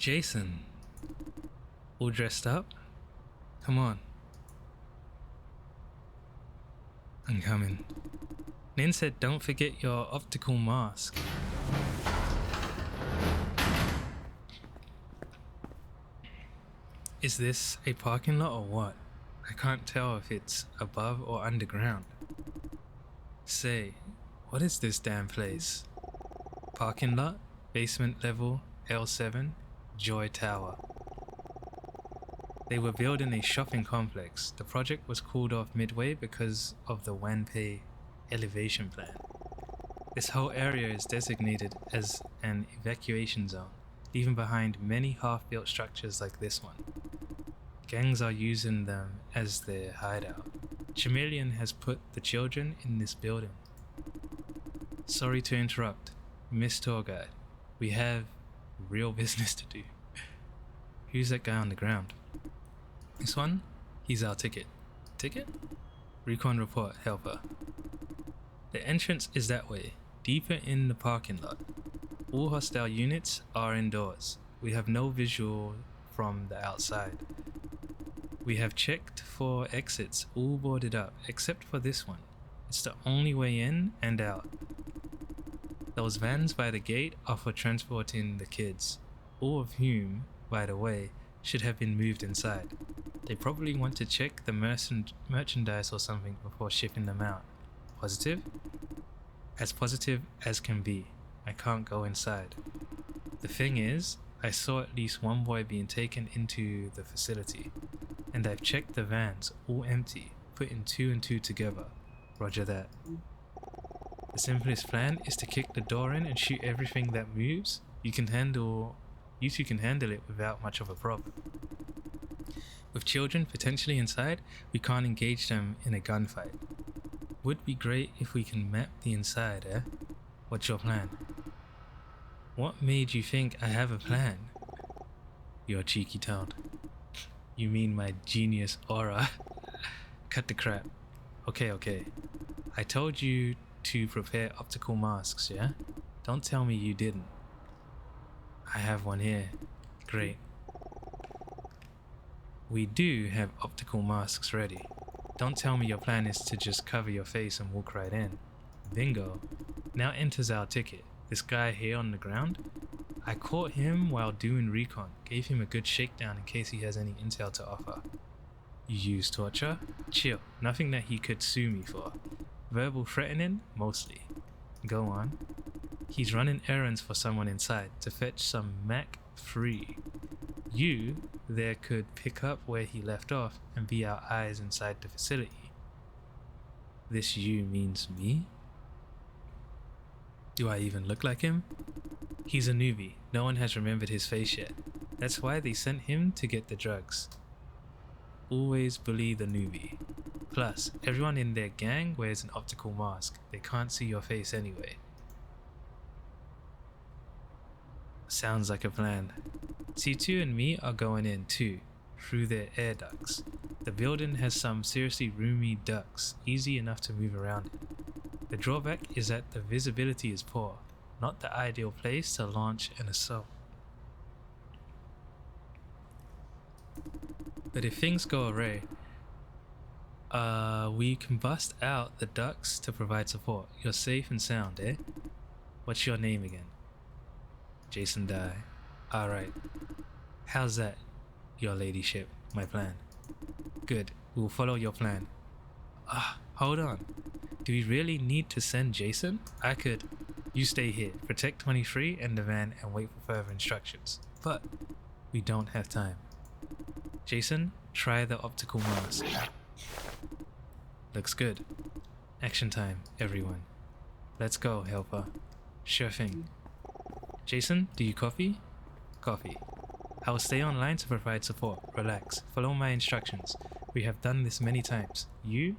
Jason, all dressed up? Come on. I'm coming. Nin said don't forget your optical mask. Is this a parking lot or what? I can't tell if it's above or underground. Say, what is this damn place? Parking lot, basement level, L7, Joy Tower. They were building a shopping complex. The project was called off midway because of the Wanpei elevation plan. This whole area is designated as an evacuation zone, leaving behind many half-built structures like this one. Gangs are using them as their hideout. Chameleon has put the children in this building. Sorry to interrupt, Miss Tour Guide. We have real business to do. Who's that guy on the ground? This one? He's our ticket. Ticket? Recon report, helper. The entrance is that way, deeper in the parking lot. All hostile units are indoors. We have no visual from the outside. We have checked for exits, all boarded up, except for this one. It's the only way in and out. Those vans by the gate are for transporting the kids, all of whom, by the way, should have been moved inside. They probably want to check the merchandise or something before shipping them out. Positive? As positive as can be. I can't go inside. The thing is, I saw at least one boy being taken into the facility, and I've checked the vans, all empty, putting two and two together. Roger that. The simplest plan is to kick the door in and shoot everything that moves. You two can handle it without much of a problem. With children potentially inside, we can't engage them in a gunfight. Would be great if we can map the inside, eh? What's your plan? What made you think I have a plan? You're cheeky toad. You mean my genius aura? Cut the crap. Okay. I told you to prepare optical masks, yeah? Don't tell me you didn't. I have one here. Great. We do have optical masks ready. Don't tell me your plan is to just cover your face and walk right in. Bingo. Now enters our ticket. This guy here on the ground. I caught him while doing recon. Gave him a good shakedown in case he has any intel to offer. You use torture? Chill. Nothing that he could sue me for. Verbal threatening? Mostly. Go on. He's running errands for someone inside to fetch some Mac free. You there could pick up where he left off and be our eyes inside the facility. This you means me? Do I even look like him? He's a newbie. No one has remembered his face yet. That's why they sent him to get the drugs. Always bully the newbie. Plus, everyone in their gang wears an optical mask. They can't see your face anyway. Sounds like a plan. C2 and me are going in too, through their air ducts. The building has some seriously roomy ducts, easy enough to move around in. The drawback is that the visibility is poor, not the ideal place to launch an assault. But if things go awry, we can bust out the ducts to provide support. You're safe and sound, eh? What's your name again? Jason Dye. Alright. How's that, your ladyship? My plan. Good. We'll follow your plan. Hold on. Do we really need to send Jason? I could. You stay here, protect 23 and the van and wait for further instructions. But we don't have time. Jason, try the optical mask. Looks good. Action time, everyone. Let's go, helper. Sure thing. Jason, do you copy? Copy. I will stay online to provide support. Relax. Follow my instructions. We have done this many times. You?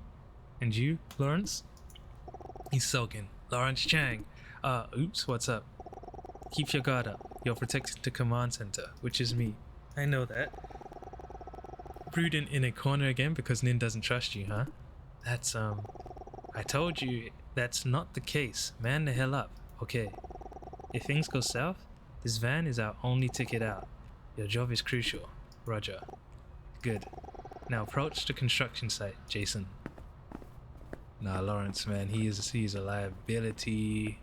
And you, Lawrence? He's sulking. Lawrence Chang. Oops, what's up? Keep your guard up. You're protected the command center, which is me. I know that. Prudent in a corner again because Nin doesn't trust you, huh? That's, I told you that's not the case. Man the hell up. Okay. If things go south, this van is our only ticket out. Your job is crucial. Roger. Good. Now approach the construction site, Jason. Nah, Lawrence, man, he's a liability.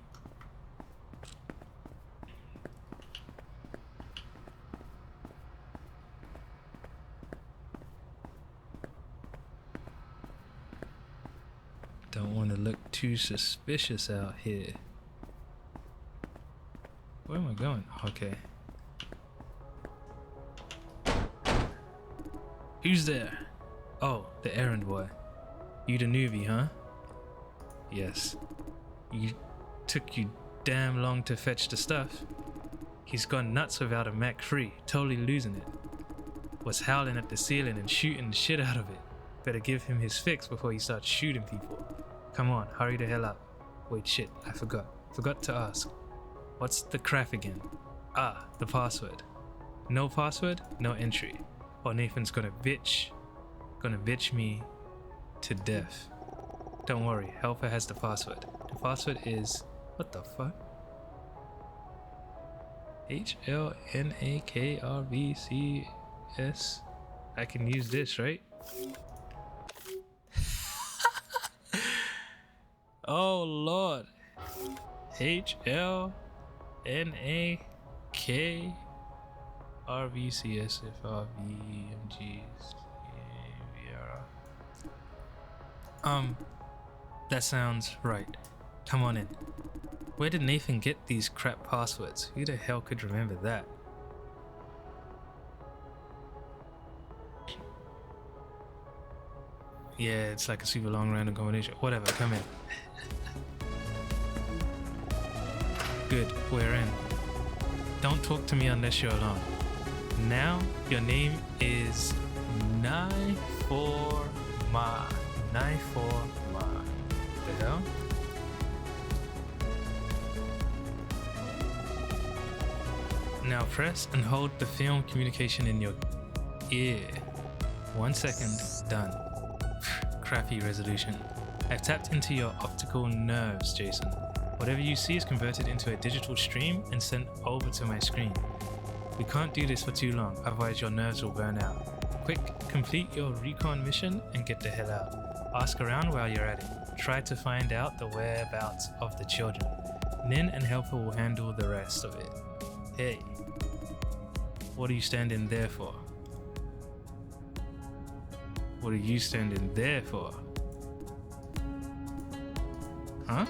Don't want to look too suspicious out here. Where am I going? Okay. Who's there? Oh, the errand boy. You the newbie, huh? Yes. Took you damn long to fetch the stuff. He's gone nuts without a Mac free, totally losing it. Was howling at the ceiling and shooting the shit out of it. Better give him his fix before he starts shooting people. Come on, hurry the hell up. Wait, shit, I forgot. Forgot to ask. What's the crap again? Ah, the password. No password, no entry. Or Nathan's gonna bitch me to death. Don't worry, Helper has the password. The password is... what the fuck? HLNAKRVCS. I can use this, right? Oh lord. HLNAKRVCSFRVMGs. That sounds right. Come on in. Where did Nathan get these crap passwords? Who the hell could remember that? Yeah, it's like a super long random combination. Whatever, come in. Good, we're in. Don't talk to me unless you're alone. Now, your name is Nai4Ma. Nai4Ma. The hell? Now press and hold the film communication in your ear. 1 second, done. Crappy resolution. I've tapped into your optical nerves, Jason. Whatever you see is converted into a digital stream and sent over to my screen. We can't do this for too long, otherwise your nerves will burn out. Quick, complete your recon mission and get the hell out. Ask around while you're at it. Try to find out the whereabouts of the children. Nin and Helper will handle the rest of it. Hey, what are you standing there for? What are you standing there for? Huh?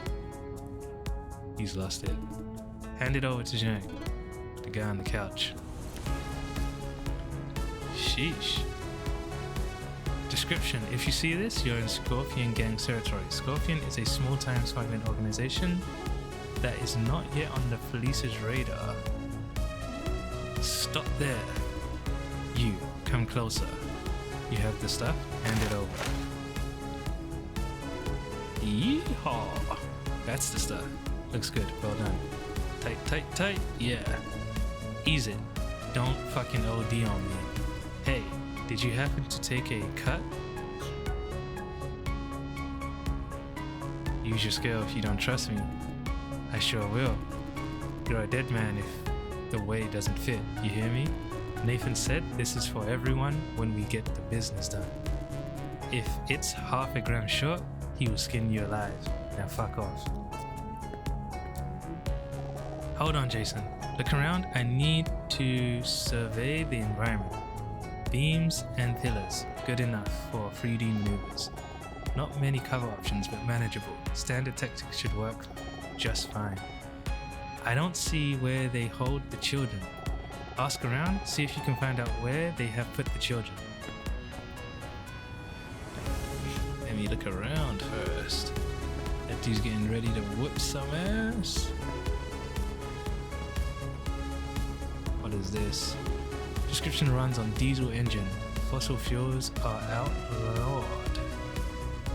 He's lost it. Hand it over to Zhang, the guy on the couch. Sheesh. Description. If you see this, you're in Scorpion Gang territory. Scorpion is a small-time smuggling organization that is not yet on the police's radar. Stop there. You, come closer. You have the stuff? Hand it over. Yeehaw! That's the stuff. Looks good. Well done. Tight, tight, tight. Yeah. Ease it. Don't fucking OD on me. Hey, did you happen to take a cut? Use your scale if you don't trust me. I sure will. You're a dead man if the way doesn't fit. You hear me? Nathan said this is for everyone when we get the business done. If it's half a gram short, he will skin you alive. Now fuck off. Hold on, Jason. Look around. I need to survey the environment. Beams and pillars. Good enough for 3D maneuvers. Not many cover options, but manageable. Standard tactics should work just fine. I don't see where they hold the children. Ask around, see if you can find out where they have put the children. Let me look around first. That dude's getting ready to whoop some ass. What is this? Description runs on diesel engine. Fossil fuels are outlawed.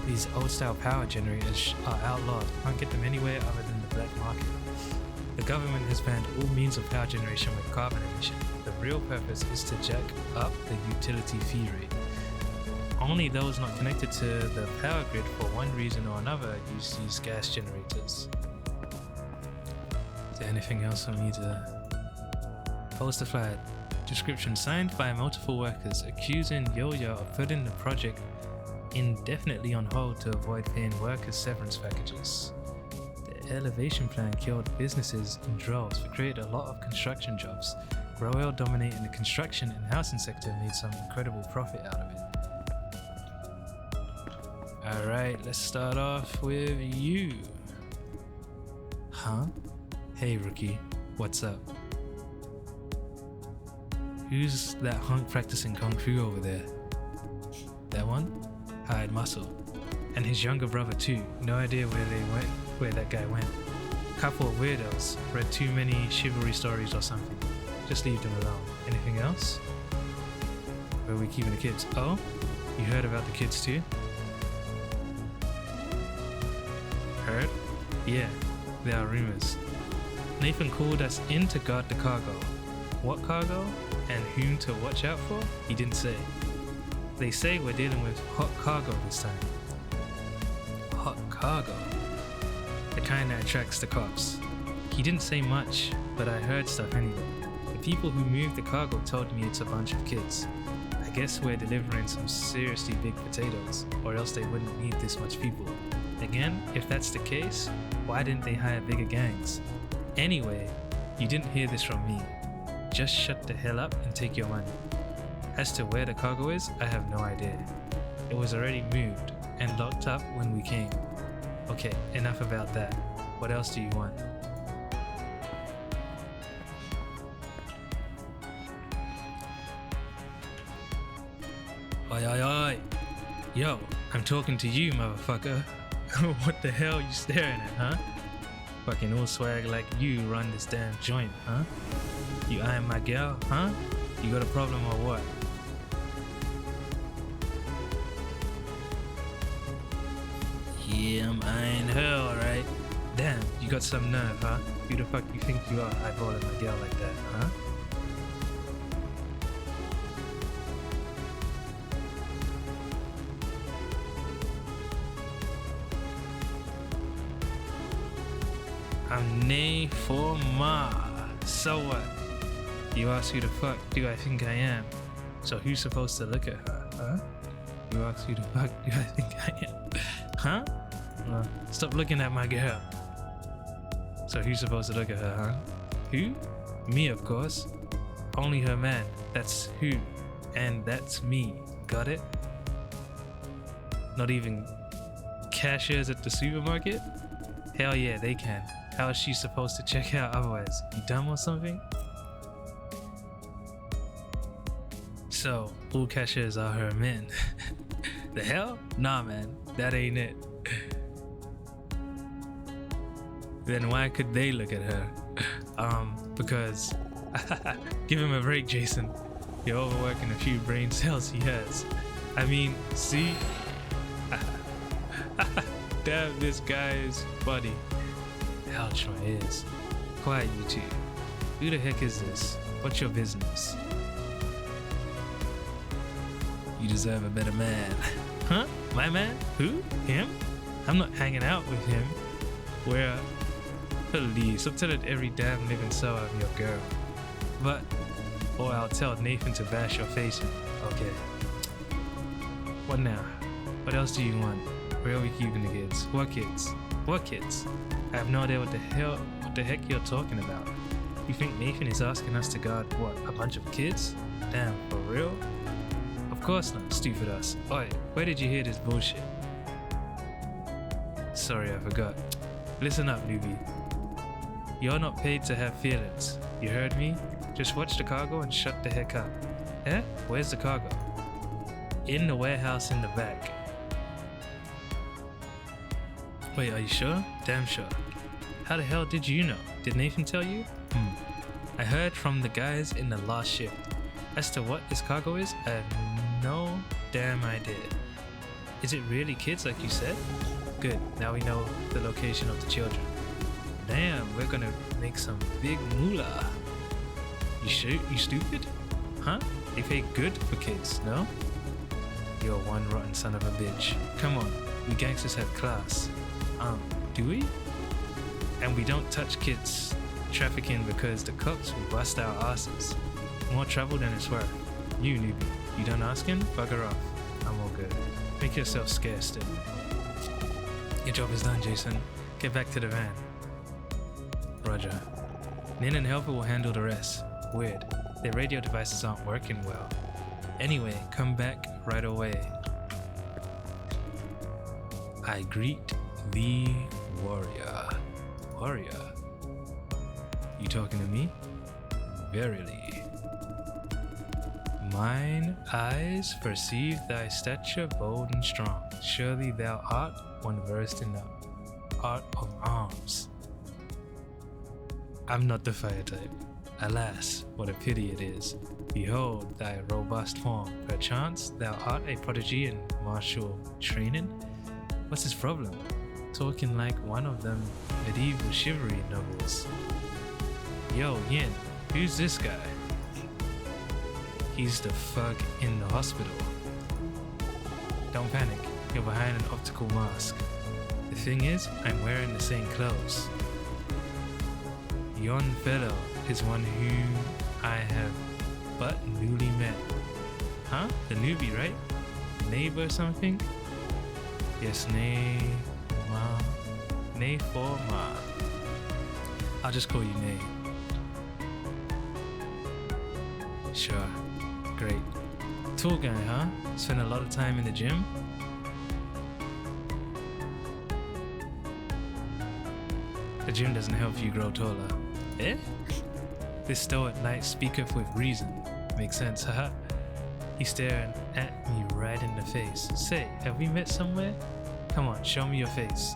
These old style power generators are outlawed. Can't get them anywhere other than the black market. The government has banned all means of power generation with carbon emission. The real purpose is to jack up the utility fee rate. Only those not connected to the power grid for one reason or another use these gas generators. Is there anything else I need to... Post the flag. Description signed by multiple workers accusing Yo-Yo of putting the project indefinitely on hold to avoid paying workers severance packages. The elevation plan killed businesses in droves but created a lot of construction jobs. Royal dominating the construction and housing sector made some incredible profit out of it. Alright, let's start off with you. Huh? Hey rookie, what's up? Who's that hunk practicing kung fu over there? That one? Hired muscle. And his younger brother too. No idea where that guy went. Couple of weirdos. Read too many chivalry stories or something. Just leave them alone. Anything else? Where are we keeping the kids? Oh? You heard about the kids too? Heard? Yeah, there are rumors. Nathan called us in to guard the cargo. What cargo? And whom to watch out for? He didn't say. They say we're dealing with hot cargo this time. Hot cargo? The kind that attracts the cops. He didn't say much, but I heard stuff anyway. The people who moved the cargo told me it's a bunch of kids. I guess we're delivering some seriously big potatoes, or else they wouldn't need this much people. Again, if that's the case, why didn't they hire bigger gangs? Anyway, you didn't hear this from me. Just shut the hell up and take your money. As to where the cargo is, I have no idea. It was already moved and locked up when we came. Okay, enough about that. What else do you want? Oi, oi, oi. Yo, I'm talking to you, motherfucker. What the hell you staring at, huh? Fucking old swag like you run this damn joint, huh? You eyeing my gal, huh? You got a problem or what? Yeah, I'm eyeing her, alright. Damn, you got some nerve, huh? Who the fuck you think you are eyeballing my gal like that, huh? I'm nay for ma. So what? You ask who the fuck do I think I am? So who's supposed to look at her, huh? You ask who the fuck do I think I am? Huh? Stop looking at my girl. So who's supposed to look at her, huh? Who? Me, of course. Only her man. That's who. And that's me. Got it? Not even cashiers at the supermarket? Hell yeah, they can. How is she supposed to check out otherwise? You dumb or something? So, all cashiers are her men. The hell? Nah, man, that ain't it. Then why could they look at her? Because... Give him a break, Jason. You're overworking a few brain cells he has. I mean, see? Damn, this guy is funny. Ouch, my ears. Quiet, you two. Who the heck is this? What's your business? You deserve a better man. Huh? My man? Who? Him? I'm not hanging out with him. Where? Please, I'm telling every damn living soul I'm your girl. But, or I'll tell Nathan to bash your face in. Okay. What now? What else do you want? Where are we keeping the kids? What kids? What kids? I have no idea what the heck you're talking about. You think Nathan is asking us to guard, what, a bunch of kids? Damn, for real? Of course not, stupid ass. Oi, where did you hear this bullshit? Sorry, I forgot. Listen up, newbie. You're not paid to have feelings. You heard me? Just watch the cargo and shut the heck up. Eh? Where's the cargo? In the warehouse in the back. Wait, are you sure? Damn sure. How the hell did you know? Did Nathan tell you? I heard from the guys in the last shift. As to what this cargo is, I have no damn idea. Is it really kids like you said? Good, now we know the location of the children. Damn, we're gonna make some big moolah. You stupid? Huh? They pay good for kids, no? You're one rotten son of a bitch. Come on, we gangsters have class. Do we? And we don't touch kids trafficking because the cops will bust our asses. More trouble than it's worth. You newbie, you done asking? Bugger off. I'm all good. Make yourself scarce still. Your job is done, Jason. Get back to the van. Roger. Nin and Helper will handle the rest. Weird. Their radio devices aren't working well. Anyway, come back right away. I greet the warrior. Warrior? You talking to me? Verily. Mine eyes perceive thy stature bold and strong. Surely thou art one versed in the art of arms. I'm not the fire type. Alas, what a pity it is. Behold thy robust form. Perchance thou art a prodigy in martial training? What's his problem? Talking like one of them medieval chivalry novels. Yo, Yin, who's this guy? He's the thug in the hospital. Don't panic, you're behind an optical mask. The thing is, I'm wearing the same clothes. Yon fellow is one whom I have but newly met. Huh? The newbie, right? Neighbor or something? Yes, Nay for Ma. I'll just call you Nay. Sure. Great. Tool guy, huh? Spend a lot of time in the gym? The gym doesn't help you grow taller. Eh? This stoic knight speaketh with reason. Makes sense, haha. He's staring at me right in the face. Say, have we met somewhere? Come on, show me your face.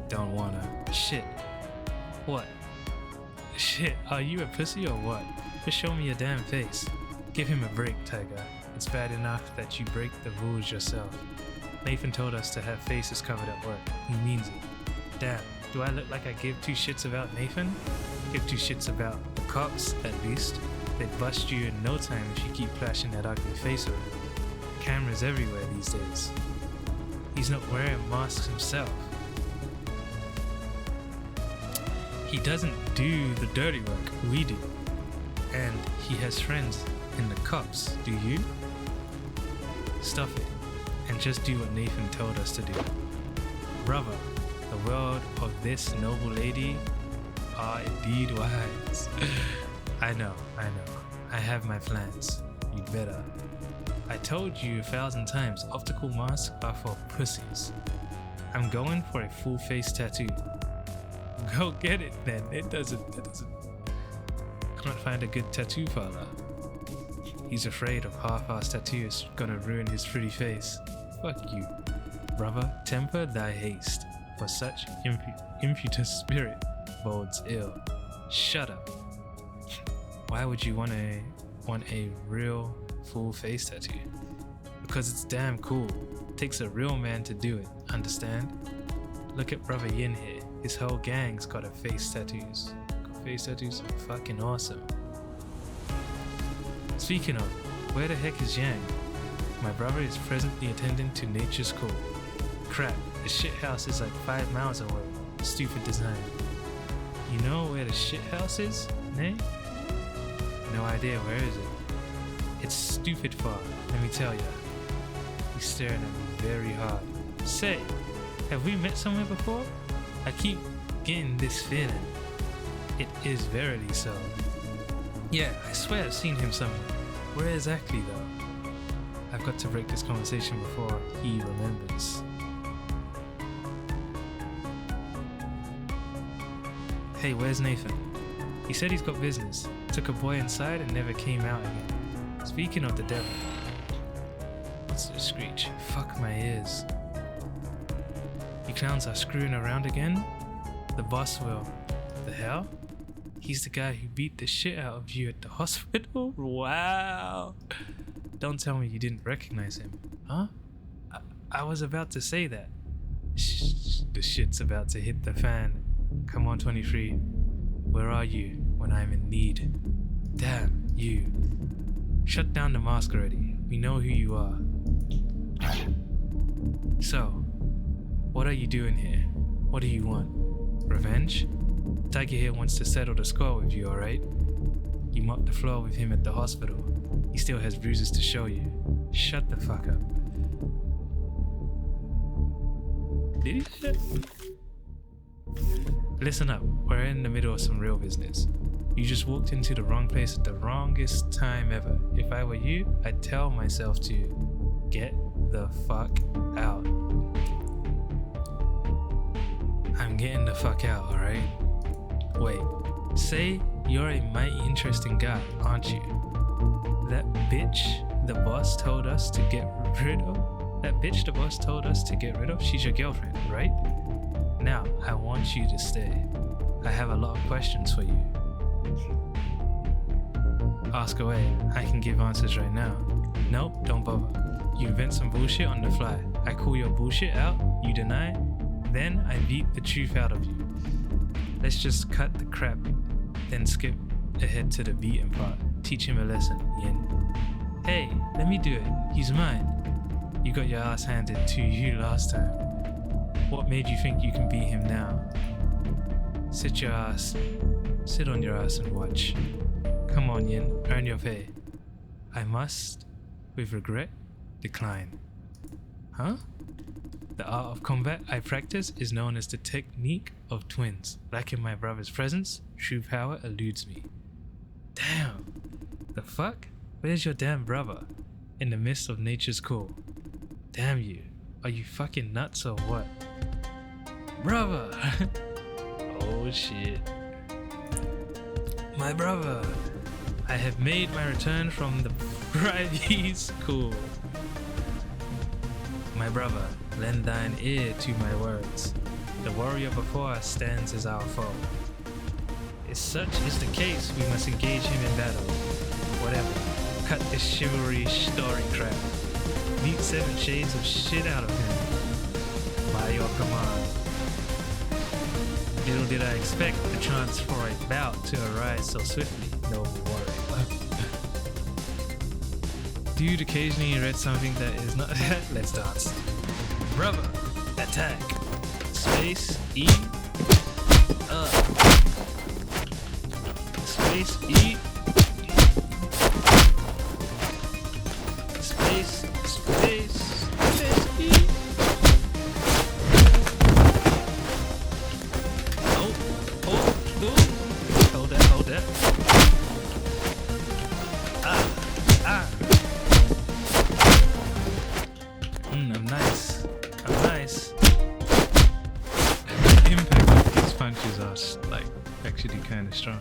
Don't wanna. Shit. What? Shit, are you a pussy or what? Just show me your damn face. Give him a break, Tiger. It's bad enough that you break the rules yourself. Nathan told us to have faces covered at work. He means it. Damn, do I look like I give two shits about Nathan? Give two shits about the cops, at least. They'd bust you in no time if you keep flashing that ugly face around. Cameras everywhere these days. He's not wearing masks himself. He doesn't do the dirty work, we do. And he has friends in the cops, do you? Stuff it, and just do what Nathan told us to do. Brother, the world of this noble lady are indeed wise. I know. I have my plans. You'd better. I told you 1,000 times, optical masks are for pussies. I'm going for a full face tattoo. Go get it then. It doesn't. Can't find a good tattoo parlor. He's afraid of half-assed tattoos gonna ruin his pretty face. Fuck you. Brother, temper thy haste, for such impetuous spirit bodes ill. Shut up. Why would you want a real full face tattoo? Because it's damn cool. It takes a real man to do it, understand? Look at Brother Yin here. His whole gang's got face tattoos. Face tattoos are fucking awesome. Speaking of, where the heck is Yang? My brother is presently attending to nature's call. Crap, the shit house is like 5 miles away. Stupid design. You know where the shit house is, Nay? No idea, where is it? It's stupid far, let me tell ya. He's staring at me very hard. Say, have we met somewhere before? I keep getting this feeling. It is verily so. Yeah, I swear I've seen him somewhere. Where exactly though? I've got to break this conversation before he remembers. Hey, where's Nathan? He said he's got business. Took a boy inside and never came out again. Speaking of the devil. What's the screech? Fuck my ears. You clowns are screwing around again? The boss will. The hell? He's the guy who beat the shit out of you at the hospital? Wow. Don't tell me you didn't recognize him. Huh? I was about to say that. Shh, the shit's about to hit the fan. Come on, 23. Where are you when I'm in need? Damn, you. Shut down the mask already. We know who you are. So, what are you doing here? What do you want? Revenge? Tiger here wants to settle the score with you, alright? You mopped the floor with him at the hospital. He still has bruises to show you. Shut the fuck up. Did he shut? Listen up, we're in the middle of some real business. You just walked into the wrong place at the wrongest time ever. If I were you, I'd tell myself to get the fuck out. I'm getting the fuck out, alright? Wait, say you're a mighty interesting guy, aren't you? That bitch the boss told us to get rid of? That bitch the boss told us to get rid of? She's your girlfriend, right? Now, I want you to stay. I have a lot of questions for you. Ask away. I can give answers right now. Nope, don't bother. You invent some bullshit on the fly. I call your bullshit out, you deny, then I beat the truth out of you. Let's just cut the crap, then skip ahead to the beaten part. Teach him a lesson, Yin. Hey, let me do it. He's mine. You got your ass handed to you last time. What made you think you can beat him now? Sit on your ass and watch. Come on, Yin, earn your pay. I must, with regret, decline. Huh? The art of combat I practice is known as the technique of twins. Lacking my brother's presence, true power eludes me. Damn! The fuck? Where's your damn brother? In the midst of nature's call. Damn you. Are you fucking nuts or what? Brother! Oh shit. My brother! I have made my return from the private school. My brother, lend thine ear to my words. The warrior before us stands as our foe. If such is the case, we must engage him in battle. Whatever. Cut this chivalry story crap. Beat 7 shades of shit out of him. By your command. Little did I expect the chance for a bout to arise so swiftly. No worry. Dude, occasionally you read something that is not. Let's dance. Brother, attack. Space E. Space E. Space E. Hold that. I'm nice. The impact of these punches are like actually kind of strong.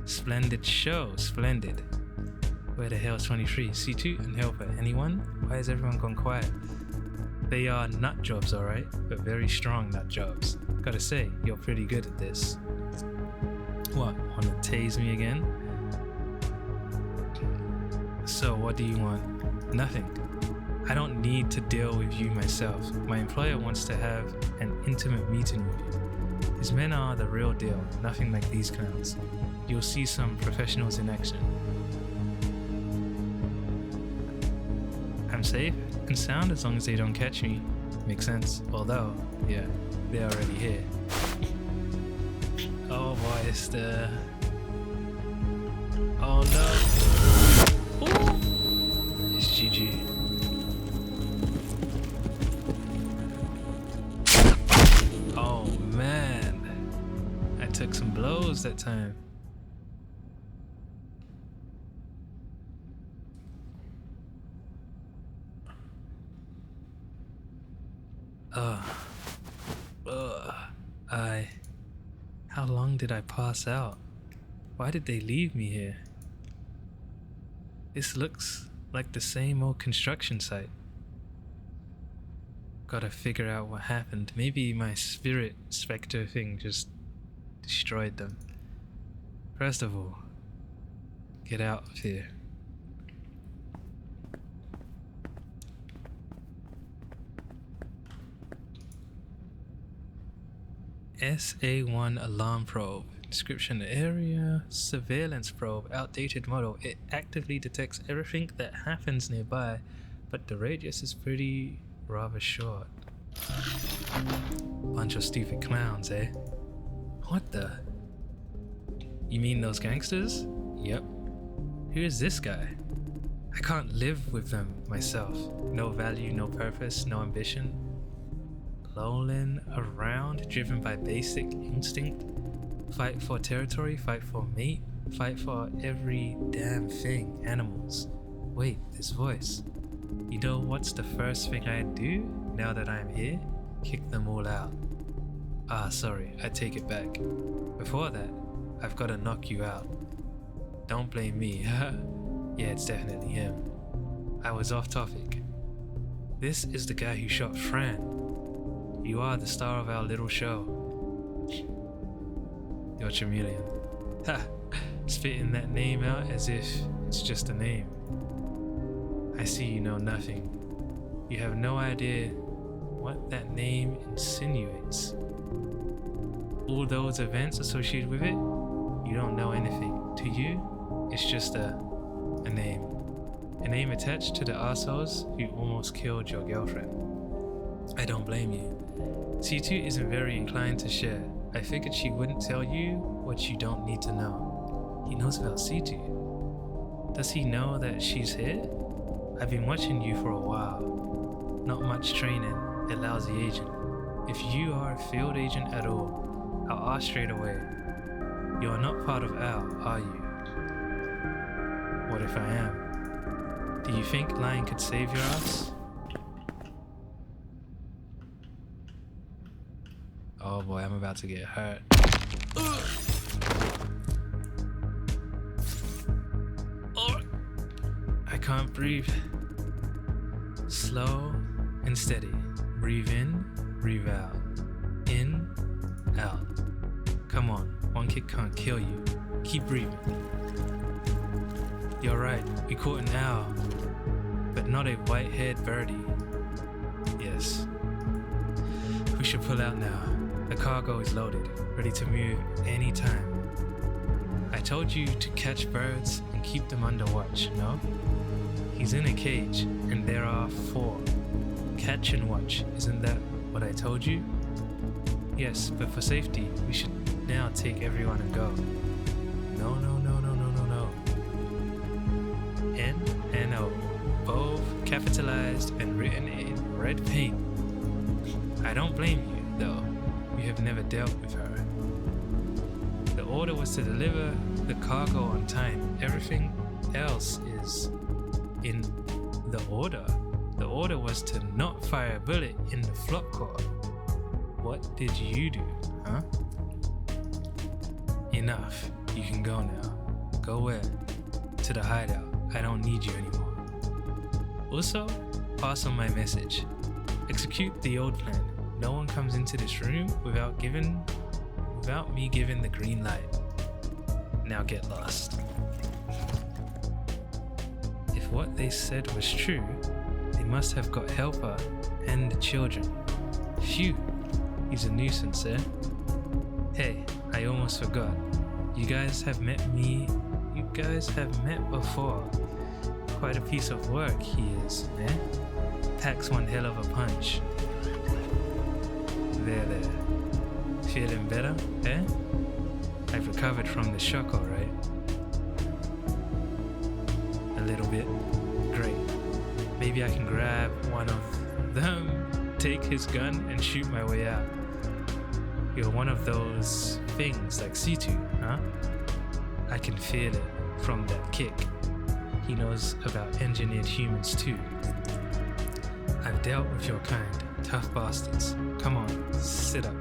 Splendid show, splendid. Where the hell's 23? C2 and Helper, anyone? Why has everyone gone quiet? They are nut jobs, alright, but very strong nut jobs. Gotta say, you're pretty good at this. What, wanna tase me again? So what do you want? Nothing. I don't need to deal with you myself. My employer wants to have an intimate meeting with you. His men are the real deal, nothing like these clowns. You'll see some professionals in action. I'm safe and sound as long as they don't catch me. Makes sense. Although, yeah, they're already here. Oh boy, it's the... Oh no. Ooh. It's GG. Oh man. I took some blows that time. How long did I pass out? Why did they leave me here? This looks like the same old construction site. Gotta figure out what happened. Maybe my spirit spectre thing just destroyed them. First of all, get out of here. SA-1 alarm probe. Description: area surveillance probe. Outdated model. It actively detects everything that happens nearby, but the radius is rather short. Bunch of stupid clowns, eh? What the? You mean those gangsters? Yep. Who is this guy? I can't live with them myself. No value, no purpose, no ambition. Lolling around, driven by basic instinct. Fight for territory, fight for mate, fight for every damn thing. Animals. Wait, this voice. You know what's the first thing I'd do now that I'm here? Kick them all out. Ah, sorry, I take it back. Before that, I've gotta knock you out. Don't blame me, Yeah, it's definitely him. I was off topic. This is the guy who shot Fran. You are the star of our little show. You're Chameleon. Ha! Spitting that name out as if it's just a name. I see you know nothing. You have no idea what that name insinuates. All those events associated with it, you don't know anything. To you, it's just a name. A name attached to the assholes who almost killed your girlfriend. I don't blame you. C2 isn't very inclined to share. I figured she wouldn't tell you what you don't need to know. He knows about C2. Does he know that she's here? I've been watching you for a while. Not much training, a lousy agent. If you are a field agent at all, I'll ask straight away. You're not part of OWL, are you? What if I am? Do you think lying could save your ass? Oh boy, I'm about to get hurt. Oh, I can't breathe. Slow and steady. Breathe in, breathe out. In, out. Come on, one kick can't kill you. Keep breathing. You're right, we caught an owl, but not a white-haired birdie. Yes. We should pull out now. The cargo is loaded, ready to move anytime. I told you to catch birds and keep them under watch, no? He's in a cage, and there are 4. Catch and watch, isn't that what I told you? Yes, but for safety, we should now take everyone and go. No. N and O, both capitalized and written in red paint. I don't blame you, though. You have never dealt with her. The order was to deliver the cargo on time. Everything else is in the order. The order was to not fire a bullet in the flop core. What did you do, huh? Enough. You can go now. Go where? To the hideout. I don't need you anymore. Also, pass on my message. Execute the old plan. No one comes into this room without me giving the green light. Now get lost. If what they said was true, they must have got Helper and the children. Phew, he's a nuisance, eh? Hey, I almost forgot. You guys have met before. Quite a piece of work he is, eh? Packs one hell of a punch. There. Feeling better, eh? I've recovered from the shock, alright? A little bit. Great. Maybe I can grab one of them, take his gun, and shoot my way out. You're one of those things like C2, huh? I can feel it from that kick. He knows about engineered humans too. I've dealt with your kind, tough bastards. Come on, sit up,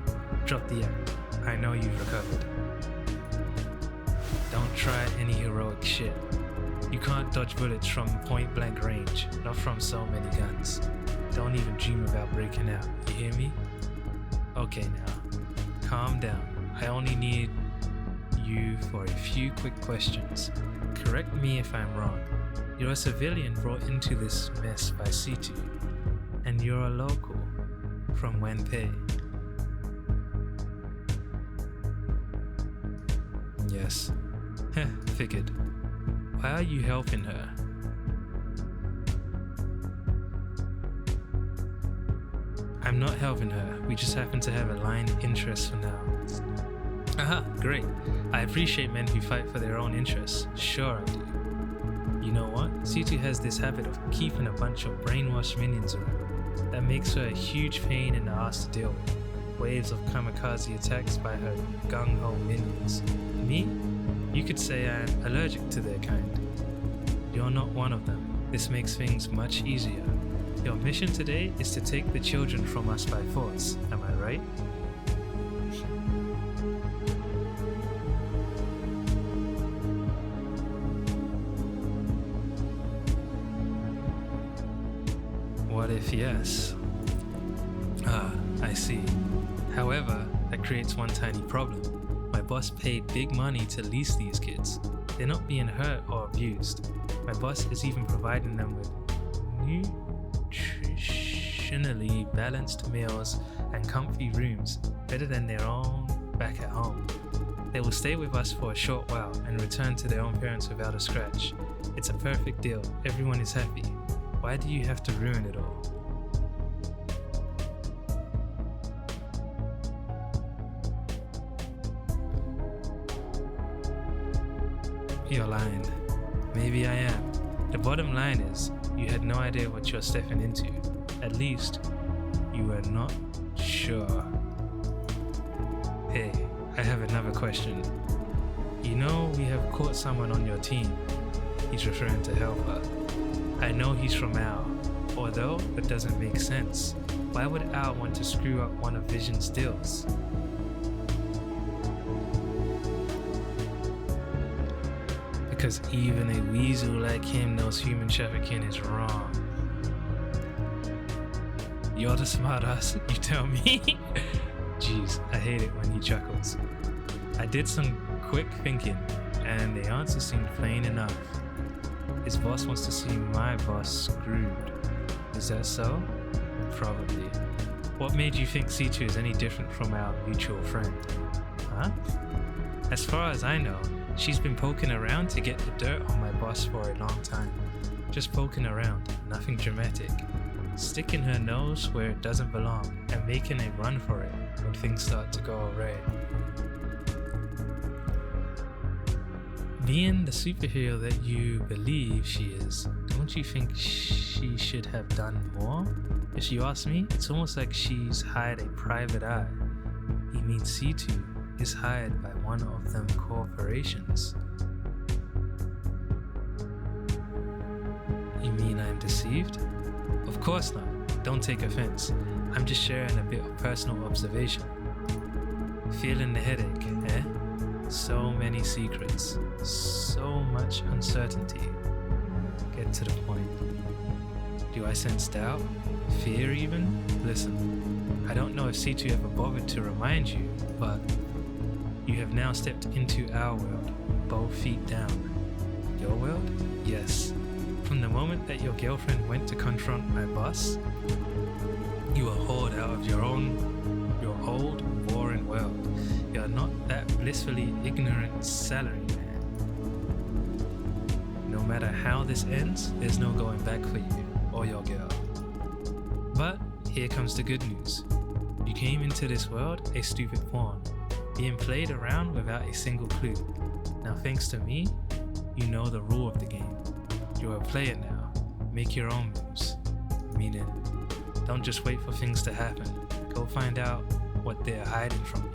drop the act. I know you've recovered. Don't try any heroic shit. You can't dodge bullets from point blank range, not from so many guns. Don't even dream about breaking out, you hear me? Okay now, calm down. I only need you for a few quick questions. Correct me if I'm wrong. You're a civilian brought into this mess by C2, and you're a local from Wenpei. Yes. Figured. Why are you helping her? I'm not helping her. We just happen to have aligned interests for now. Aha, great. I appreciate men who fight for their own interests. Sure I do. You know what? C2 has this habit of keeping a bunch of brainwashed minions around. That makes her a huge pain in the ass to deal with. Waves of kamikaze attacks by her gung-ho minions. Me? You could say I'm allergic to their kind. You're not one of them. This makes things much easier. Your mission today is to take the children from us by force. Am I right? What if yes? Ah, I see. However, that creates one tiny problem. My boss paid big money to lease these kids. They're not being hurt or abused. My boss is even providing them with nutritionally balanced meals and comfy rooms, better than their own back at home. They will stay with us for a short while and return to their own parents without a scratch. It's a perfect deal. Everyone is happy. Why do you have to ruin it all? You're lying. Maybe I am. The bottom line is, you had no idea what you're stepping into. At least, you were not sure. Hey, I have another question. You know we have caught someone on your team. He's referring to Helper. I know he's from Al, although that doesn't make sense. Why would Al want to screw up one of Vision's deals? Because even a weasel like him knows human trafficking is wrong. You're the smartass, you tell me? Jeez, I hate it when he chuckles. I did some quick thinking, and the answer seemed plain enough. His boss wants to see my boss screwed. Is that so? Probably. What made you think C2 is any different from our mutual friend? Huh? As far as I know, she's been poking around to get the dirt on my boss for a long time. Just poking around, nothing dramatic. Sticking her nose where it doesn't belong and making a run for it when things start to go awry. Being the superhero that you believe she is, don't you think she should have done more? If you ask me, it's almost like she's hired a private eye. You mean C2 is hired by one of them corporations? You mean I'm deceived? Of course not. Don't take offense. I'm just sharing a bit of personal observation. Feeling the headache, eh? So many secrets, so much uncertainty. Get to the point. Do I sense doubt? Fear even? Listen, I don't know if C2 ever bothered to remind you, but you have now stepped into our world, both feet down. Your world? Yes. From the moment that your girlfriend went to confront my boss, you were hauled out of your old, boring world. You're not that blissfully ignorant salary man. No matter how this ends, there's no going back for you or your girl. But here comes the good news. You came into this world a stupid pawn, being played around without a single clue. Now thanks to me, you know the rule of the game. You're a player now. Make your own moves. Meaning, don't just wait for things to happen. Go find out what they're hiding from you.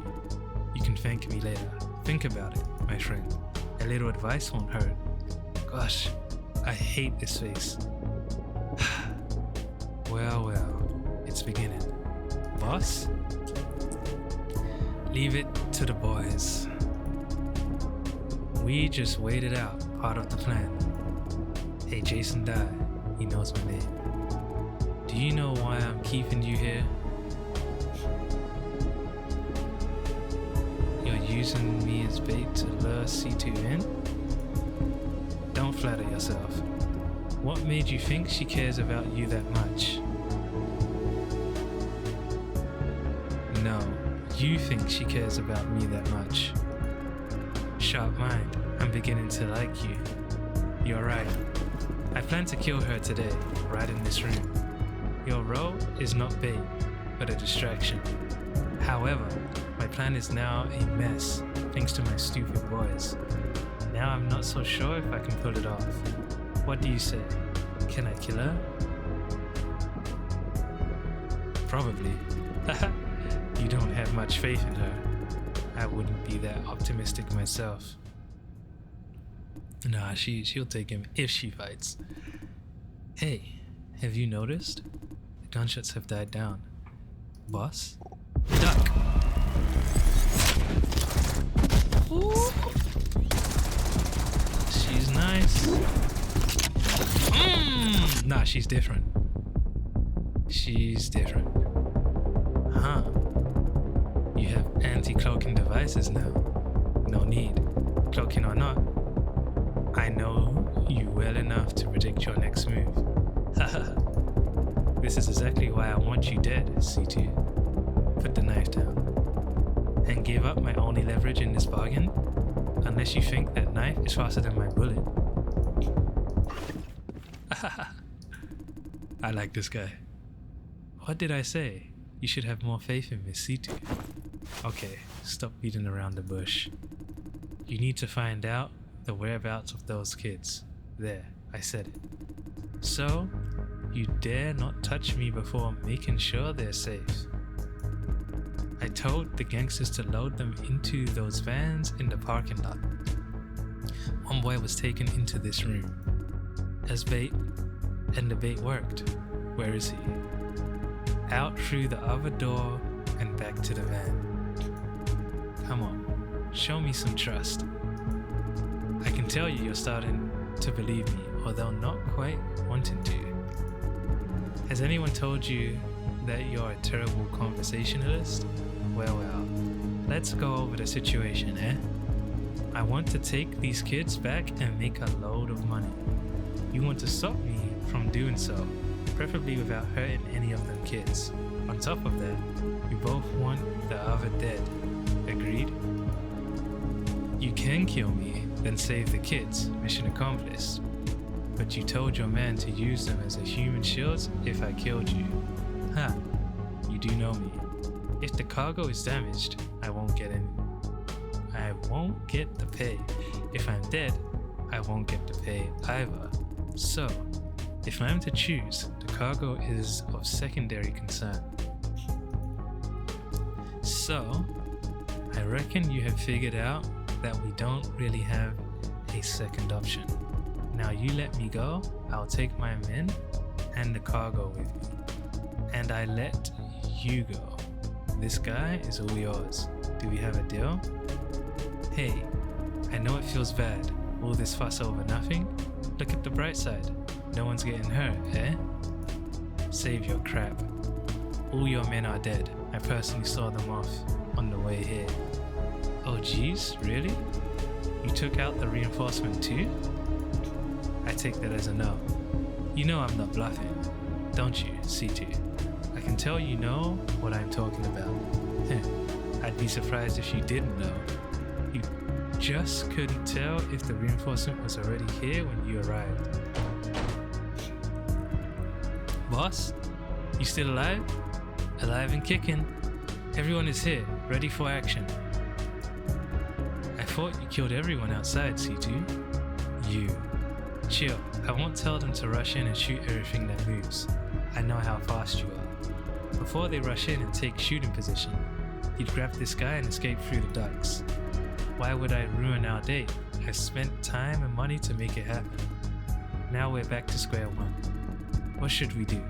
You can thank me later. Think about it, my friend. A little advice won't hurt. Gosh, I hate this face. Well, it's beginning. Boss? Leave it to the boys. We just waited out part of the plan. Hey, Jason Dye, he knows my name. Do you know why I'm keeping you here? You're using me as bait to lure C2 in? Don't flatter yourself. What made you think she cares about you that much? No, you think she cares about me that much. Sharp mind, I'm beginning to like you. You're right. I plan to kill her today, right in this room. Your role is not bait. but a distraction. However, my plan is now a mess thanks to my stupid boys. Now I'm not so sure if I can pull it off. What do you say? Can I kill her? Probably. You don't have much faith in her. I wouldn't be that optimistic myself. Nah, she'll take him if she fights. Hey, have you noticed? The gunshots have died down. Boss? Duck! Ooh. She's nice. Nah, she's different. She's different. Huh. You have anti-cloaking devices now. No need. Cloaking or not, I know you well enough to predict your next move. Haha. This is exactly why I want you dead, C2. Put the knife down. And give up my only leverage in this bargain, unless you think that knife is faster than my bullet. I like this guy. What did I say? You should have more faith in Miss C2. Okay, stop beating around the bush. You need to find out the whereabouts of those kids. There, I said it. So, you dare not touch me before making sure they're safe. I told the gangsters to load them into those vans in the parking lot. One boy was taken into this room as bait, and the bait worked. Where is he? Out through the other door and back to the van. Come on, show me some trust. I can tell you're starting to believe me, although not quite wanting to. Has anyone told you that you're a terrible conversationalist? Well, let's go over the situation, eh? I want to take these kids back and make a load of money. You want to stop me from doing so, preferably without hurting any of them kids. On top of that, we both want the other dead. Agreed? You can kill me, then save the kids. Mission accomplished. But you told your man to use them as a human shield if I killed you. Ha, you do know me. If the cargo is damaged, I won't get the pay. If I'm dead, I won't get the pay either. So, if I'm to choose, the cargo is of secondary concern. So, I reckon you have figured out that we don't really have a second option. Now you let me go, I'll take my men and the cargo with me. And I let you go. This guy is all yours. Do we have a deal? Hey, I know it feels bad, all this fuss over nothing. Look at the bright side. No one's getting hurt, eh? Save your crap. All your men are dead. I personally saw them off on the way here. Oh geez, really? You took out the reinforcement too? I take that as a no. You know I'm not bluffing, don't you, C2? I can tell you know what I'm talking about. I'd be surprised if you didn't know. You just couldn't tell if the reinforcement was already here when you arrived. Boss? You still alive? Alive and kicking. Everyone is here, ready for action. I thought you killed everyone outside, C2. You. Chill, I won't tell them to rush in and shoot everything that moves. I know how fast you are. Before they rush in and take shooting position, you'd grab this guy and escape through the ducts. Why would I ruin our date? I spent time and money to make it happen. Now we're back to square one. What should we do?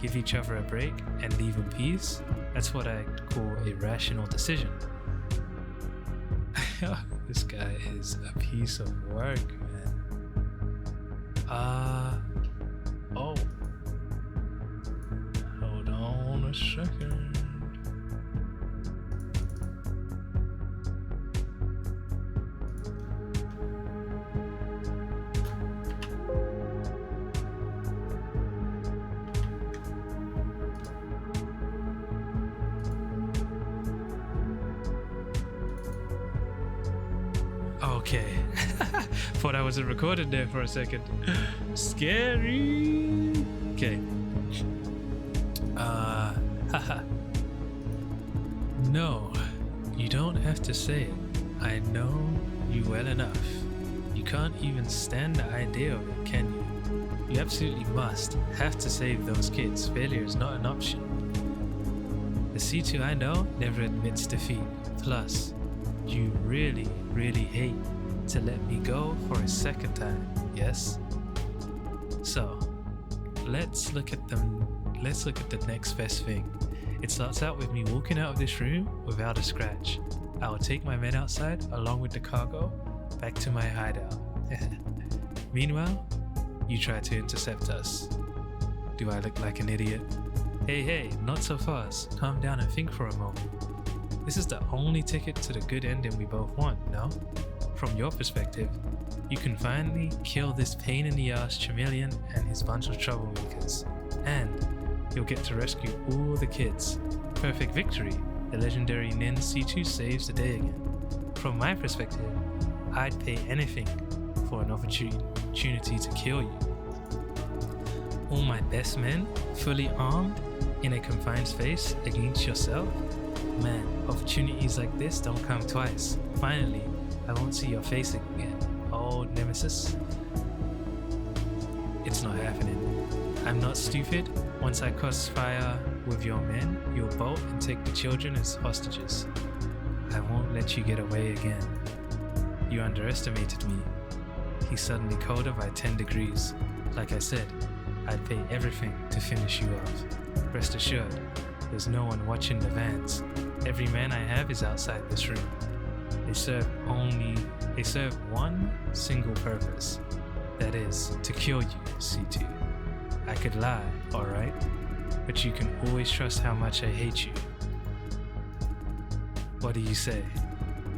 Give each other a break and leave in peace? That's what I call a rational decision. This guy is a piece of work, man. Oh. Hold on a second. Okay. Thought I wasn't recorded there for a second. Scary. Okay. Haha. No, you don't have to say it. I know you well enough. You can't even stand the idea of it, can you? You absolutely have to save those kids. Failure is not an option. The C2 I know never admits defeat. Plus, you really, really hate to let me go for a second time, yes? So, let's look at the next best thing. It starts out with me walking out of this room without a scratch. I will take my men outside along with the cargo back to my hideout. Meanwhile, you try to intercept us. Do I look like an idiot? Hey, not so fast. Calm down and think for a moment. This is the only ticket to the good ending we both want, no? From your perspective, you can finally kill this pain in the ass chameleon and his bunch of troublemakers. And you'll get to rescue all the kids. Perfect victory. The legendary Nin C2 saves the day again. From my perspective, I'd pay anything for an opportunity to kill you. All my best men, fully armed, in a confined space against yourself? Man, opportunities like this don't come twice. Finally, I won't see your face again, old nemesis. It's not happening. I'm not stupid. Once I crossfire with your men, you'll bolt and take the children as hostages. I won't let you get away again. You underestimated me. He's suddenly colder by 10 degrees. Like I said, I'd pay everything to finish you off. Rest assured, there's no one watching the vans. Every man I have is outside this room. They serve one single purpose. That is, to kill you, C2. I could lie, alright? But you can always trust how much I hate you. What do you say?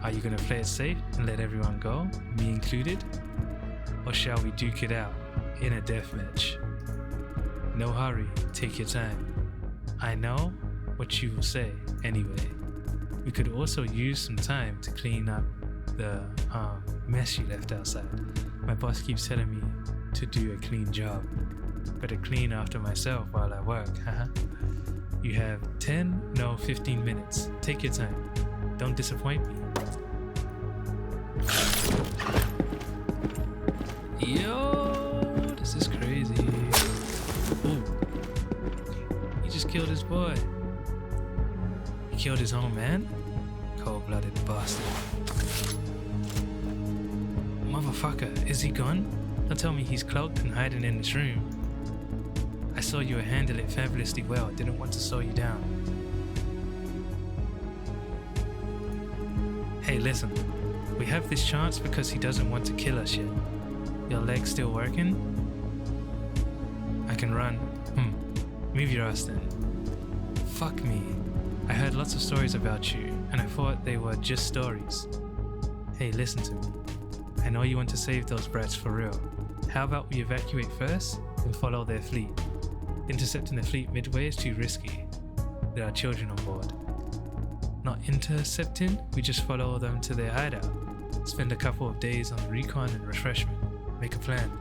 Are you gonna play it safe and let everyone go, me included? Or shall we duke it out in a deathmatch? No hurry, take your time. I know what you will say anyway. We could also use some time to clean up the mess you left outside. My boss keeps telling me to do a clean job. Better clean after myself while I work, haha. You have 15 minutes. Take your time. Don't disappoint me. Yo, this is crazy. Ooh. He just killed his boy. He killed his own man? Cold-blooded bastard. Motherfucker, is he gone? Don't tell me he's cloaked and hiding in this room. I saw you handle it fabulously well. Didn't want to slow you down. Hey, listen. We have this chance because he doesn't want to kill us yet. Your leg's still working? I can run. Move your ass then. Fuck me. I heard lots of stories about you, and I thought they were just stories. Hey, listen to me. I know you want to save those brats for real. How about we evacuate first and follow their fleet? Intercepting the fleet midway is too risky. There are children on board. Not intercepting, we just follow them to their hideout. Spend a couple of days on recon and refreshment. Make a plan.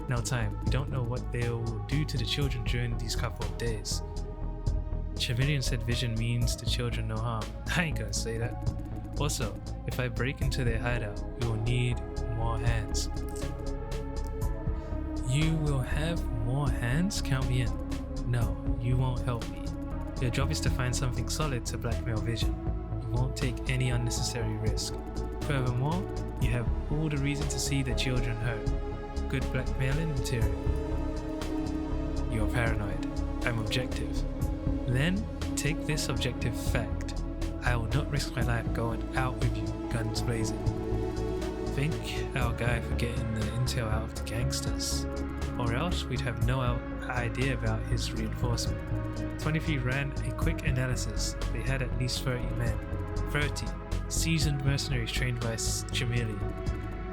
No time. We don't know what they will do to the children during these couple of days. Chameleon said vision means the children no harm. I ain't gonna say that. Also, if I break into their hideout, we will need more hands. You will have more hands? Count me in. No, you won't help me. Your job is to find something solid to blackmail Vision. You won't take any unnecessary risk. Furthermore, you have all the reason to see the children hurt. Good blackmailing material. You're paranoid. I'm objective. Then, take this objective fact. I will not risk my life going out with you, guns blazing. Think our guy for getting the intel out of the gangsters. Or else we'd have no idea about his reinforcement. 23 ran a quick analysis. They had at least 30 men. 30 seasoned mercenaries trained by Chameleon.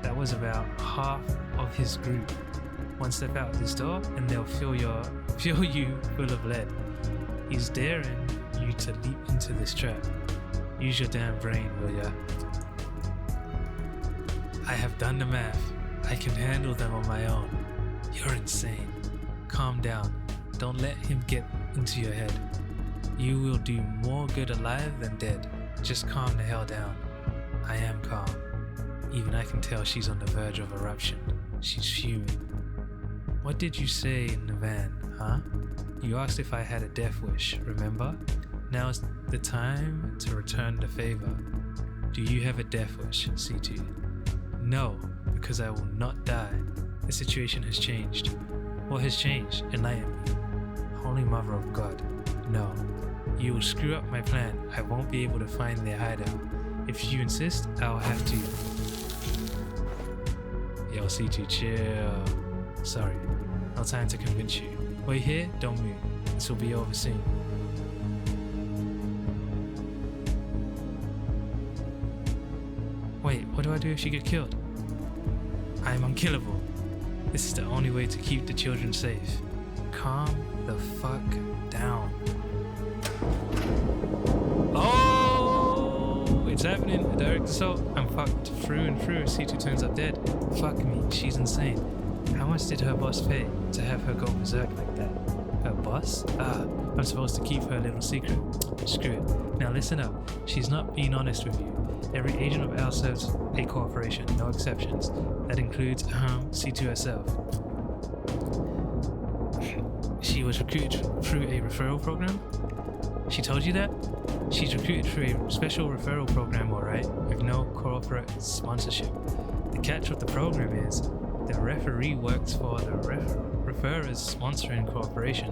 That was about half of his group. One step out this door and they'll fill you full of lead. He's daring you to leap into this trap. Use your damn brain, will ya? I have done the math. I can handle them on my own. You're insane. Calm down. Don't let him get into your head. You will do more good alive than dead. Just calm the hell down. I am calm. Even I can tell she's on the verge of eruption. She's fuming. What did you say in the van, huh? You asked if I had a death wish, remember? Now's the time to return the favor. Do you have a death wish, C2? No, because I will not die. The situation has changed. What has changed? Enlighten me. Holy Mother of God. No. You will screw up my plan. I won't be able to find their hideout. If you insist, I'll have to... Yo, C2, chill. Sorry. No time to convince you. Wait here, don't move. This will be over soon. Wait, what do I do if she get killed? I am unkillable. This is the only way to keep the children safe. Calm the fuck down. Oh, it's happening. A direct assault. I'm fucked through and through. C2 turns up dead. Fuck me, she's insane. How much did her boss pay to have her go berserk like that? Her boss? I'm supposed to keep her little secret. Screw it. Now listen up. She's not being honest with you. Every agent of ours serves a corporation, no exceptions. That includes C2 herself. She was recruited through a referral program? She told you that? She's recruited through a special referral program, alright, with no corporate sponsorship. The catch with the program is the referee works for the referrer's sponsoring corporation.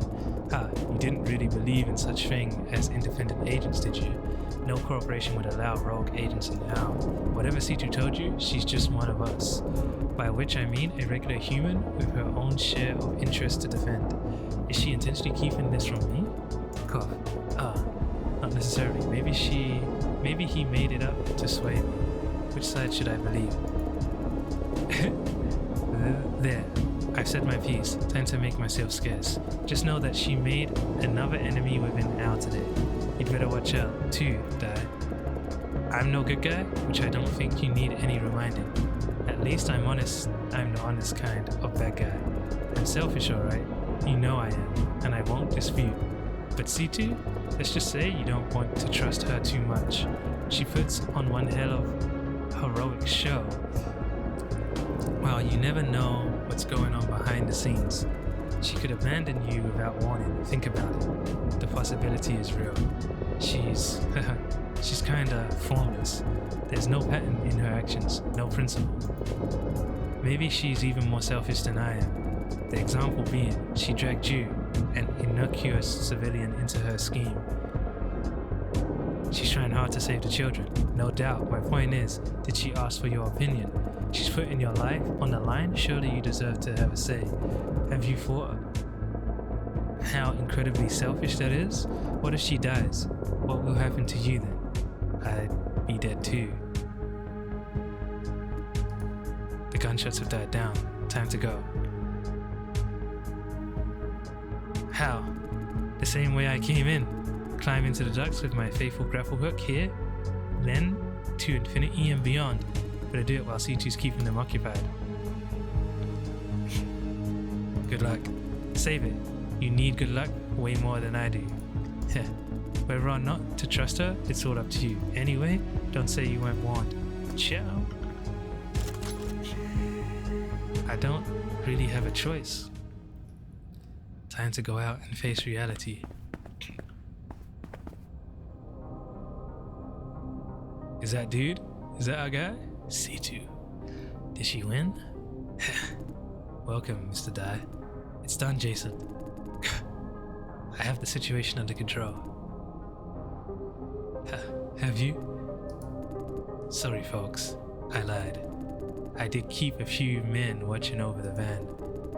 You didn't really believe in such thing as independent agents, did you? No corporation would allow rogue agents in now. Whatever C2 told you, she's just one of us. By which I mean a regular human with her own share of interest to defend. Is she intentionally keeping this from me? Cough. Not necessarily. Maybe he made it up to sway me. Which side should I believe? There. I've said my piece. Time to make myself scarce. Just know that she made another enemy within Al today. You'd better watch out, too, Dai. I'm no good guy, which I don't think you need any reminding. At least I'm honest. I'm the honest kind of bad guy. I'm selfish, alright. You know I am, and I won't dispute. But C2? Let's just say you don't want to trust her too much. She puts on one hell of heroic show. Well, you never know what's going on behind the scenes. She could abandon you without warning. Think about it. The possibility is real. She's kinda formless. There's no pattern in her actions, no principle. Maybe she's even more selfish than I am. The example being, she dragged you, an innocuous civilian, into her scheme. She's trying hard to save the children, no doubt. My point is, did she ask for your opinion? She's putting your life on the line. Surely you deserve to have a say. Have you thought how incredibly selfish that is? What if she dies? What will happen to you then? I'd be dead too. The gunshots have died down. Time to go. How? The same way I came in. Climb into the ducts with my faithful grapple hook here, then to infinity and beyond. Better do it while C2's keeping them occupied. Good luck. Save it. You need good luck way more than I do. Whether or not to trust her, it's all up to you. Anyway, don't say you weren't warned. Ciao. I don't really have a choice. Time to go out and face reality. Is that dude? Is that our guy? C2. Did she win? Welcome, Mr. Dai. It's done, Jason. I have the situation under control. Have you? Sorry, folks. I lied. I did keep a few men watching over the van.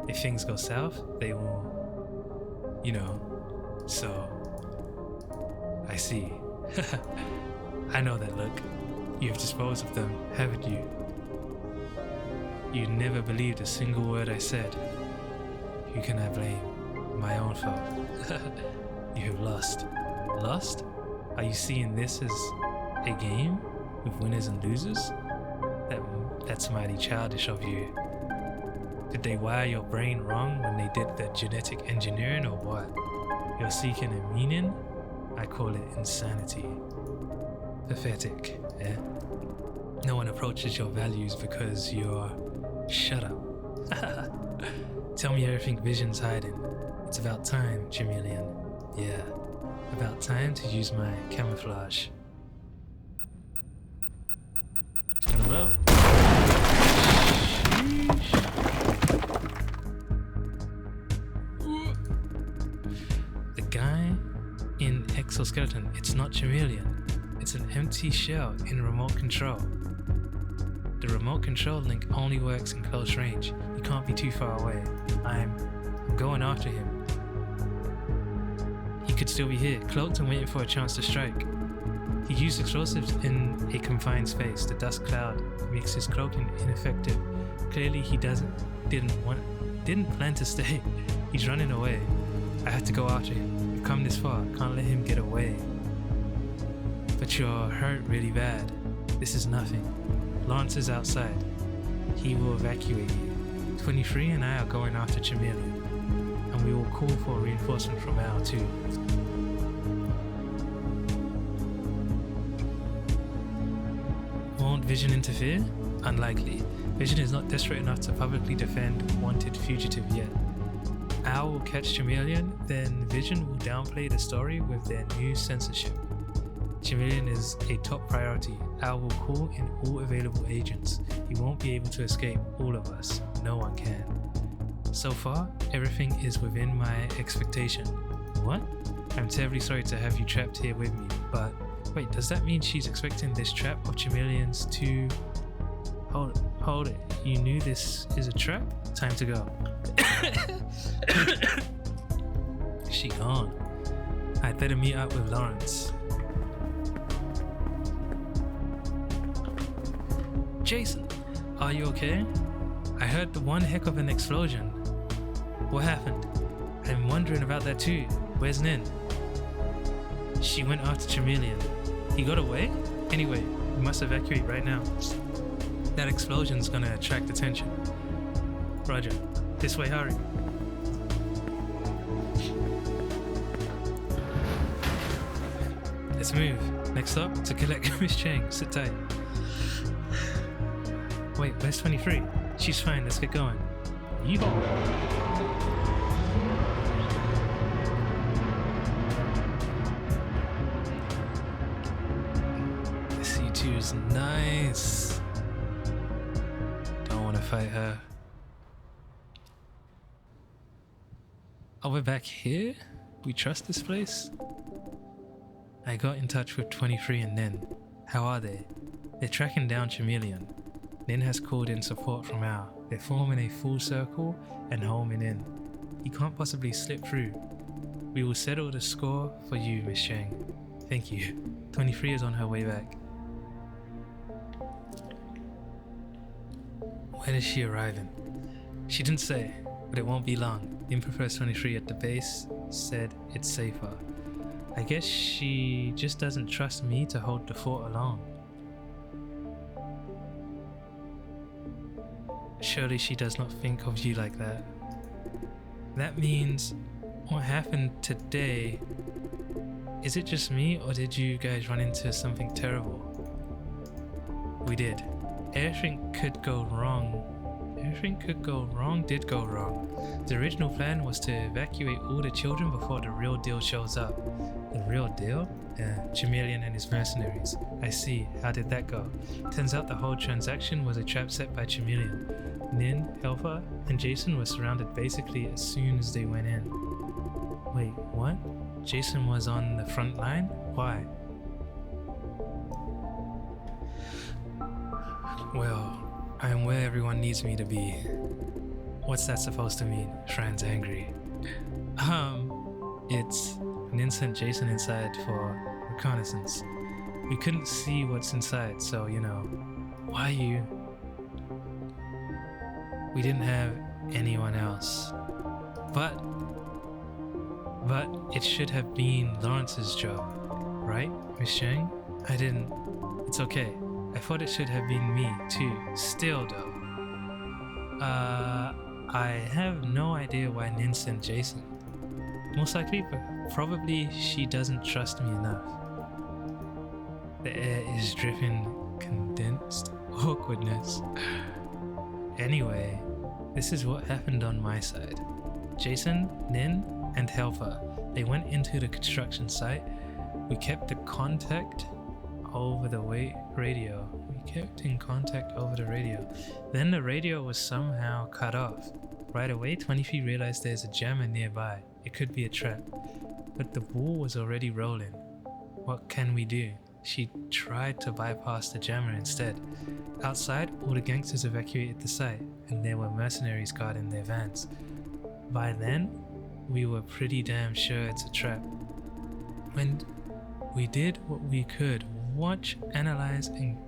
If things go south, they will... You know. So... I see. I know that look. You've disposed of them, haven't you? You never believed a single word I said. Who can I blame? My own fault. You have lost. Lost? Are you seeing this as a game with winners and losers? That's mighty childish of you. Did they wire your brain wrong when they did the genetic engineering or what? You're seeking a meaning? I call it insanity. Pathetic, eh? No one approaches your values because you're... Shut up. Tell me everything Vision's hiding. It's about time, Chameleon. Yeah, about time to use my camouflage. Turn them up. The guy in exoskeleton, it's not Chameleon. It's an empty shell in remote control. The remote control link only works in close range. You can't be too far away. I'm going after him. He could still be here, cloaked and waiting for a chance to strike. He used explosives in a confined space. The dust cloud makes his cloaking ineffective. Clearly he didn't plan to stay. He's running away. I have to go after him. We've come this far, can't let him get away. But you're hurt really bad. This is nothing. Lawrence is outside. He will evacuate you. 23 and I are going after Chameleon, and we will call for reinforcement from Al too. Won't Vision interfere? Unlikely. Vision is not desperate enough to publicly defend wanted fugitive yet. Al will catch Chameleon, then Vision will downplay the story with their new censorship. Chameleon is a top priority. Al will call in all available agents. He won't be able to escape all of us. No one can. So far, everything is within my expectation. What? I'm terribly sorry to have you trapped here with me, but wait, does that mean she's expecting this trap of Chameleons to... Hold it. You knew this is a trap? Time to go. Is she gone? I'd better meet up with Lawrence. Jason, are you okay? I heard the one heck of an explosion. What happened? I'm wondering about that too. Where's Nin? She went after Chameleon. He got away? Anyway, we must evacuate right now. That explosion's gonna attract attention. Roger. This way, hurry. Let's move. Next up, to collect Miss Chang. Sit tight. Wait, where's 23? She's fine, let's get going. Yeehaw! The C2 is nice. Don't want to fight her. Oh, we're back here? We trust this place? I got in touch with 23 and Nin. How are they? They're tracking down Chameleon. Nin has called in support from Al. They're forming a full circle and homing in. He can't possibly slip through. We will settle the score for you, Miss Chang. Thank you. 23 is on her way back. When is she arriving? She didn't say, but it won't be long. Nin prefers 23 at the base, said it's safer. I guess she just doesn't trust me to hold the fort alone. Surely she does not think of you like that. That means what happened today, is it just me or did you guys run into something terrible? We did. Everything could go wrong. Everything could go wrong, did go wrong. The original plan was to evacuate all the children before the real deal shows up. The real deal? Chameleon and his mercenaries. I see. How did that go? Turns out the whole transaction was a trap set by Chameleon. Nin, Helfa, and Jason were surrounded basically as soon as they went in. Wait, what? Jason was on the front line? Why? Well, I'm where everyone needs me to be. What's that supposed to mean? Fran's angry. It's... Nin sent Jason inside for reconnaissance. We couldn't see what's inside, so, you know. Why you... We didn't have anyone else. But it should have been Lawrence's job, right, Miss Chang? I didn't... It's okay. I thought it should have been me, too. Still, though. I have no idea why Nin sent Jason. Most likely, but probably she doesn't trust me enough. The air is dripping condensed awkwardness. Anyway, this is what happened on my side. Jason, Nin, and Helper, they went into the construction site. We kept the contact over the radio. We kept in contact over the radio. Then the radio was somehow cut off. Right away, 23 realized there's a jammer nearby. It could be a trap. But the ball was already rolling. What can we do? She tried to bypass the jammer instead. Outside, all the gangsters evacuated the site, and there were mercenaries guarding their vans. By then, we were pretty damn sure it's a trap. And we did what we could: watch, analyze, and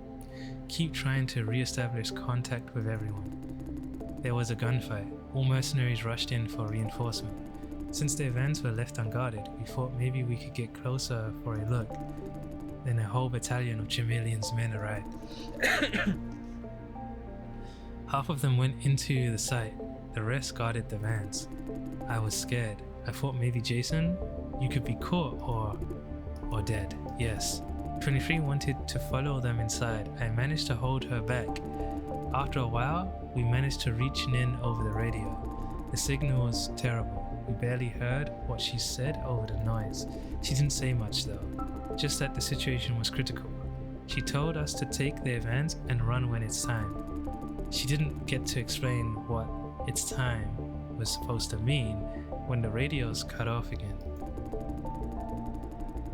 keep trying to re-establish contact with everyone. There was a gunfight. All mercenaries rushed in for reinforcement. Since their vans were left unguarded, we thought maybe we could get closer for a look. Then a whole battalion of Chameleon's men arrived. Half of them went into the site, the rest guarded the vans. I was scared. I thought maybe Jason, you could be caught or dead. Yes. 23 wanted to follow them inside. I managed to hold her back. After a while, we managed to reach Nin over the radio. The signal was terrible. We barely heard what she said over the noise. She didn't say much though, just that the situation was critical. She told us to take their vans and run when it's time. She didn't get to explain what "it's time" was supposed to mean when the radios cut off again.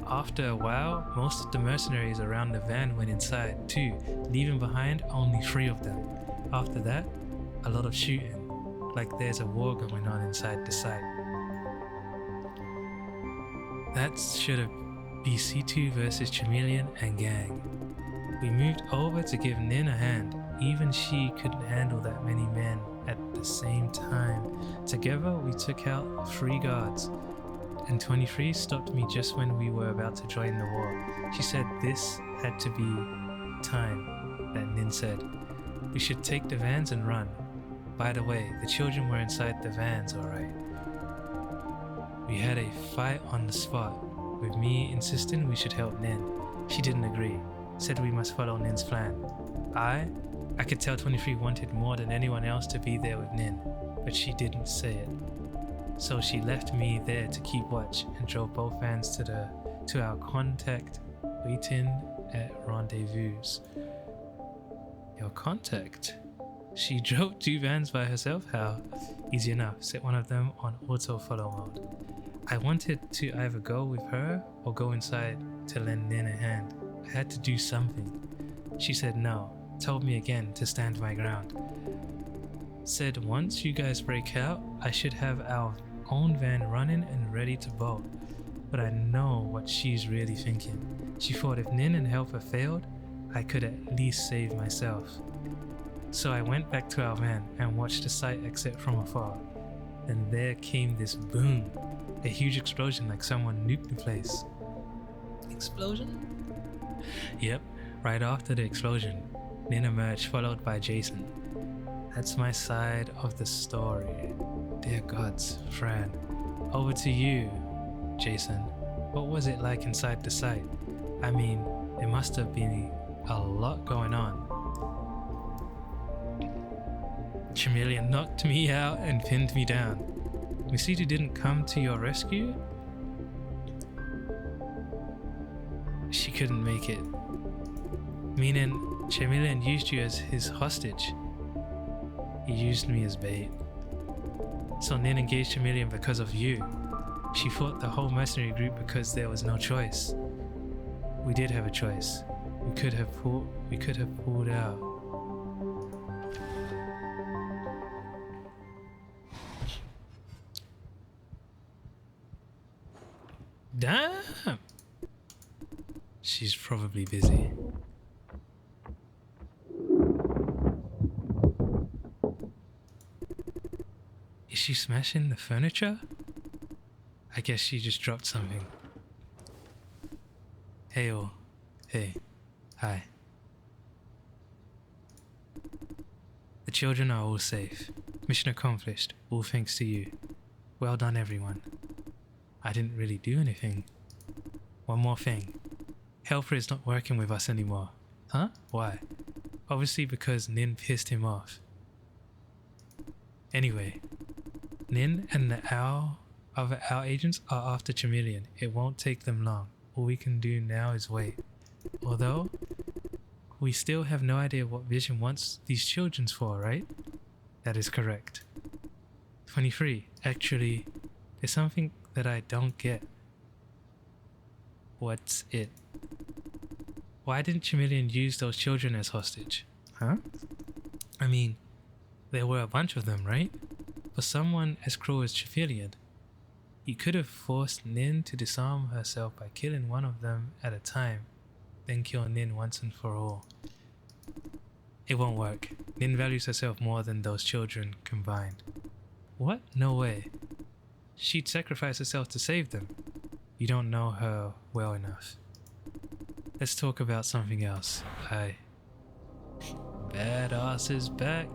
After a while, most of the mercenaries around the van went inside too, leaving behind only 3 of them. After that, a lot of shooting, like there's a war going on inside the site. That should have been C2 versus Chameleon and gang. We moved over to give Nin a hand. Even she couldn't handle that many men at the same time. Together, we took out 3 guards, and 23 stopped me just when we were about to join the war. She said this had to be time, that Nin said. We should take the vans and run. By the way, the children were inside the vans, alright. We had a fight on the spot, with me insisting we should help Nin. She didn't agree, said we must follow Nin's plan. I could tell 23 wanted more than anyone else to be there with Nin, but she didn't say it. So she left me there to keep watch and drove both vans to our contact waiting at rendezvous. Your contact? She drove 2 vans by herself? How? Easy enough. Set one of them on auto follow mode. I wanted to either go with her or go inside to lend Nin a hand. I had to do something. She said no, told me again to stand my ground. Said once you guys break out, I should have our own van running and ready to bolt. But I know what she's really thinking. She thought if Nin and Helper failed, I could at least save myself. So I went back to our van and watched the site exit from afar. Then there came this boom. A huge explosion like someone nuked the place. Explosion? Yep, right after the explosion, Nin emerged followed by Jason. That's my side of the story. Dear gods, Fran. Over to you, Jason. What was it like inside the site? I mean, there must have been a lot going on. Chameleon knocked me out and pinned me down. Misitu didn't come to your rescue? She couldn't make it. Meaning, Chameleon used you as his hostage. He used me as bait. So Nin engaged Chameleon because of you. She fought the whole mercenary group because there was no choice. We did have a choice. We could have pulled out. Damn! She's probably busy. Is she smashing the furniture? I guess she just dropped something. Hey all. Hey. Hi. The children are all safe. Mission accomplished, all thanks to you. Well done everyone. I didn't really do anything. One more thing. Helper is not working with us anymore. Huh? Why? Obviously because Nin pissed him off. Anyway, Nin and the other owl agents are after Chameleon. It won't take them long. All we can do now is wait. Although, we still have no idea what Vision wants these children for, right? That is correct. 23. Actually, there's something that I don't get. What's it? Why didn't Chameleon use those children as hostage? Huh? I mean, there were a bunch of them, right? For someone as cruel as Chameleon, he could have forced Nin to disarm herself by killing one of them at a time, then kill Nin once and for all. It won't work. Nin values herself more than those children combined. What? No way. She'd sacrifice herself to save them. You don't know her well enough. Let's talk about something else. Badass is back.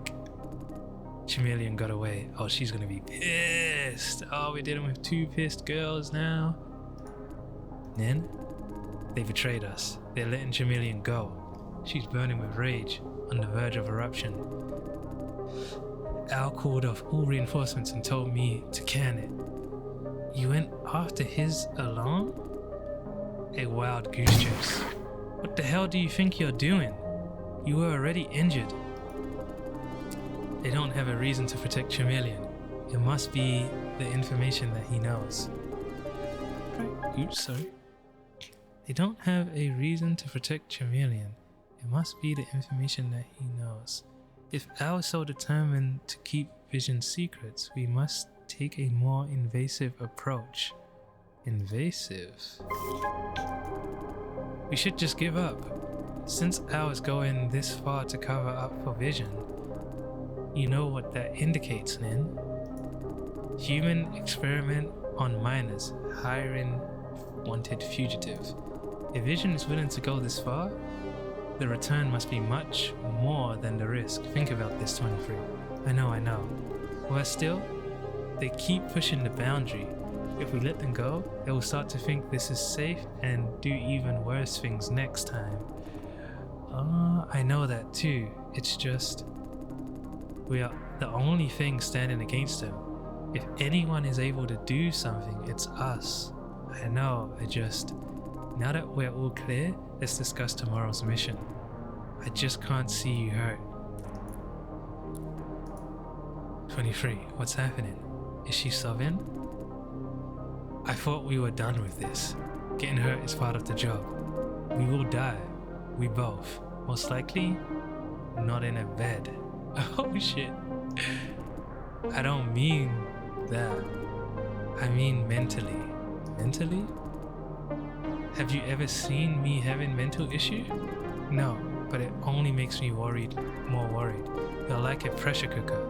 Chameleon got away. Oh, she's gonna be pissed. Oh, we're dealing with 2 pissed girls now. Nin? They betrayed us. They're letting Chameleon go. She's burning with rage, on the verge of eruption. Al called off all reinforcements and told me to can it. You went after his alone? A wild goose chase. What the hell do you think you're doing? You were already injured. They don't have a reason to protect Chameleon. It must be the information that he knows. Oops, sorry. They don't have a reason to protect Chameleon. It must be the information that he knows. If Al is so determined to keep Vision's secrets, we must take a more invasive approach. Invasive? We should just give up. Since Al is going this far to cover up for Vision, you know what that indicates, Nin? Human experiment on minors, hiring wanted fugitive. If Vision is willing to go this far, the return must be much more than the risk. Think about this, 23. I know. Well, still, they keep pushing the boundary. If we let them go, they will start to think this is safe and do even worse things next time. I know that too. It's just, we are the only thing standing against them. If anyone is able to do something, it's us. I know, now that we're all clear, let's discuss tomorrow's mission. I just can't see you hurt. 23. What's happening? Is she subbing? I thought we were done with this. Getting hurt is part of the job. We will die. We both. Most likely, not in a bed. Oh shit. I don't mean that. I mean mentally. Mentally? Have you ever seen me having mental issue? No, but it only makes me more worried. You're like a pressure cooker.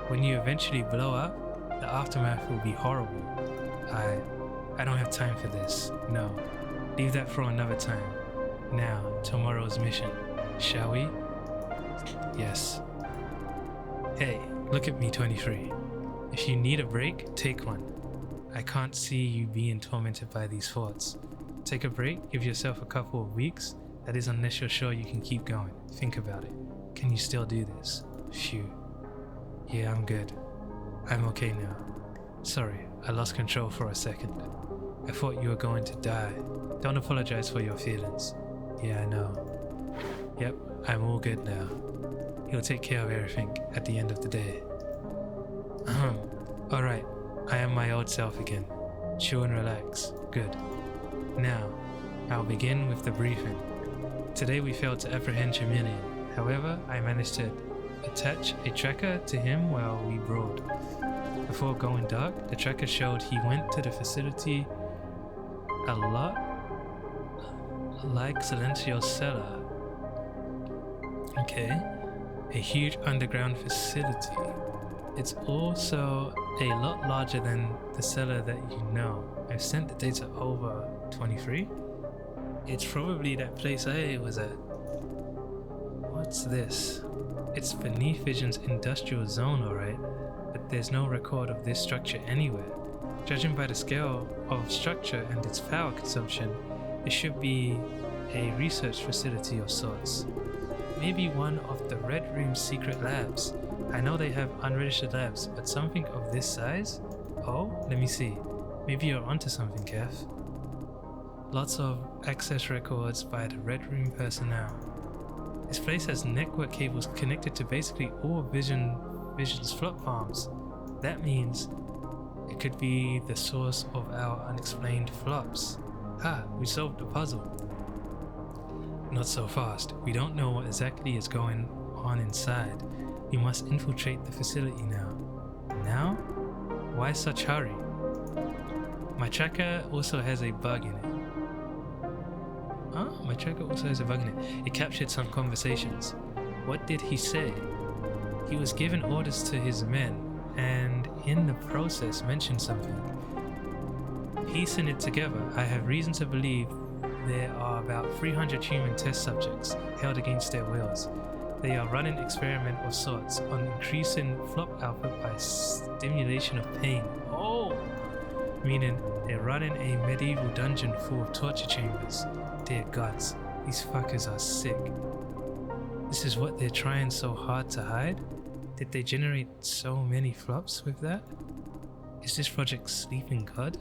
When you eventually blow up, the aftermath will be horrible. I don't have time for this. No. Leave that for another time. Now, tomorrow's mission. Shall we? Yes. Hey, look at me, 23. If you need a break, take one. I can't see you being tormented by these thoughts. Take a break, give yourself a couple of weeks. That is unless you're sure you can keep going. Think about it. Can you still do this? Phew. Yeah, I'm good. I'm okay now. Sorry, I lost control for a second. I thought you were going to die. Don't apologize for your feelings. Yeah, I know. Yep, I'm all good now. He'll take care of everything at the end of the day. Alright, I am my old self again. Chill and relax. Good. Now, I'll begin with the briefing. Today we failed to apprehend Chameleon. However, I managed to attach a tracker to him while we brawled. Before going dark, the tracker showed he went to the facility a lot like Silencio's cellar. Okay, a huge underground facility. It's also a lot larger than the cellar that you know. I've sent the data over. 23? It's probably that place I was at. What's this? It's beneath Vision's industrial zone, alright, but there's no record of this structure anywhere. Judging by the scale of structure and its power consumption, it should be a research facility of sorts. Maybe one of the Red Room's secret labs. I know they have unregistered labs, but something of this size? Oh, let me see. Maybe you're onto something, Kev. Lots of access records by the Red Room personnel. This place has network cables connected to basically all Vision's flop farms. That means it could be the source of our unexplained flops. Ha, we solved the puzzle. Not so fast. We don't know what exactly is going on inside. We must infiltrate the facility now. Now? Why such hurry? My tracker also has a bug in it. My tracker also has a bug in it. It captured some conversations. What did he say? He was given orders to his men, and in the process mentioned something. Piecing it together, I have reason to believe there are about 300 human test subjects held against their wills. They are running an experiment of sorts on increasing flop output by stimulation of pain. Oh! Meaning they're running a medieval dungeon full of torture chambers. Dear gods, these fuckers are sick. This is what they're trying so hard to hide? Did they generate so many flops with that? Is this Project Sleeping God?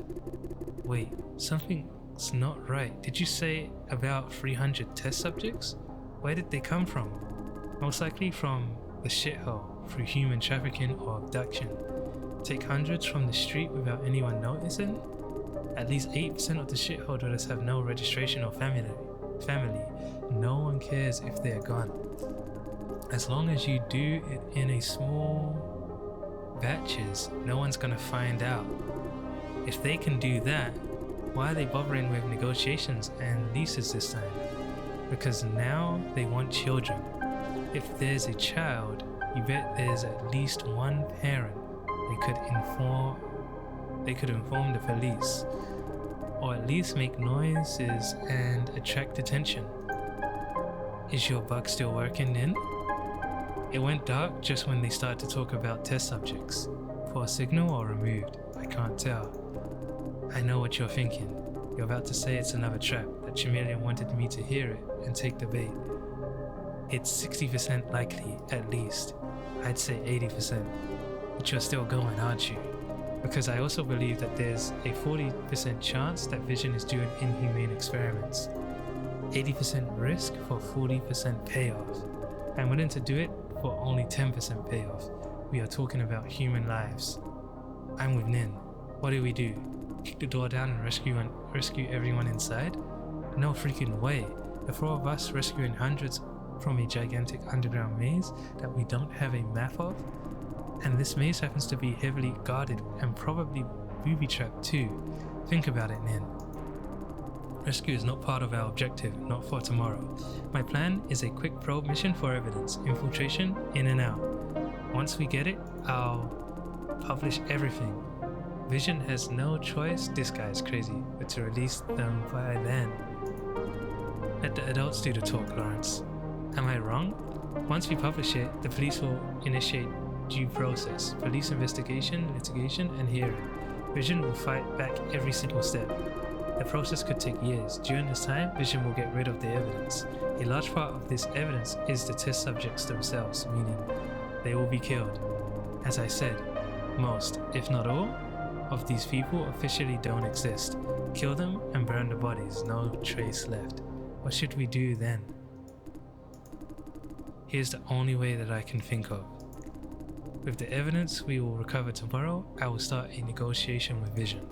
Wait, something's not right. Did you say about 300 test subjects? Where did they come from? Most likely from the shithole, through human trafficking or abduction. Take hundreds from the street without anyone noticing? At least 8% of the shithole dwellers have no registration or family. No one cares if they're gone. As long as you do it in a small batches, no one's gonna find out. If they can do that, why are they bothering with negotiations and leases this time? Because now they want children. If there's a child, you bet there's at least one parent they could inform the police, or at least make noises and attract attention. Is your bug still working then? It went dark just when they started to talk about test subjects. Poor signal or removed? I can't tell. I know what you're thinking. You're about to say it's another trap, that Chameleon wanted me to hear it and take the bait. It's 60% likely, at least. I'd say 80%. But you're still going, aren't you? Because I also believe that there's a 40% chance that Vision is doing inhumane experiments. 80% risk for 40% payoff. I'm willing to do it for only 10% payoff. We are talking about human lives. I'm with Nin. What do we do? Kick the door down and rescue everyone inside? No freaking way. The four of us rescuing hundreds from a gigantic underground maze that we don't have a map of? And this maze happens to be heavily guarded and probably booby-trapped too. Think about it, Nin. Rescue is not part of our objective, not for tomorrow. My plan is a quick probe mission for evidence, infiltration, in and out. Once we get it, I'll publish everything. Vision has no choice, this guy's crazy, but to release them by then. Let the adults do the talk, Lawrence. Am I wrong? Once we publish it, the police will initiate due process, police investigation, litigation, and hearing. Vision will fight back every single step. The process could take years. During this time, Vision will get rid of the evidence. A large part of this evidence is the test subjects themselves, meaning they will be killed. As I said, most, if not all, of these people officially don't exist. Kill them and burn the bodies, no trace left. What should we do then? Here's the only way that I can think of. With the evidence we will recover tomorrow, I will start a negotiation with Vision.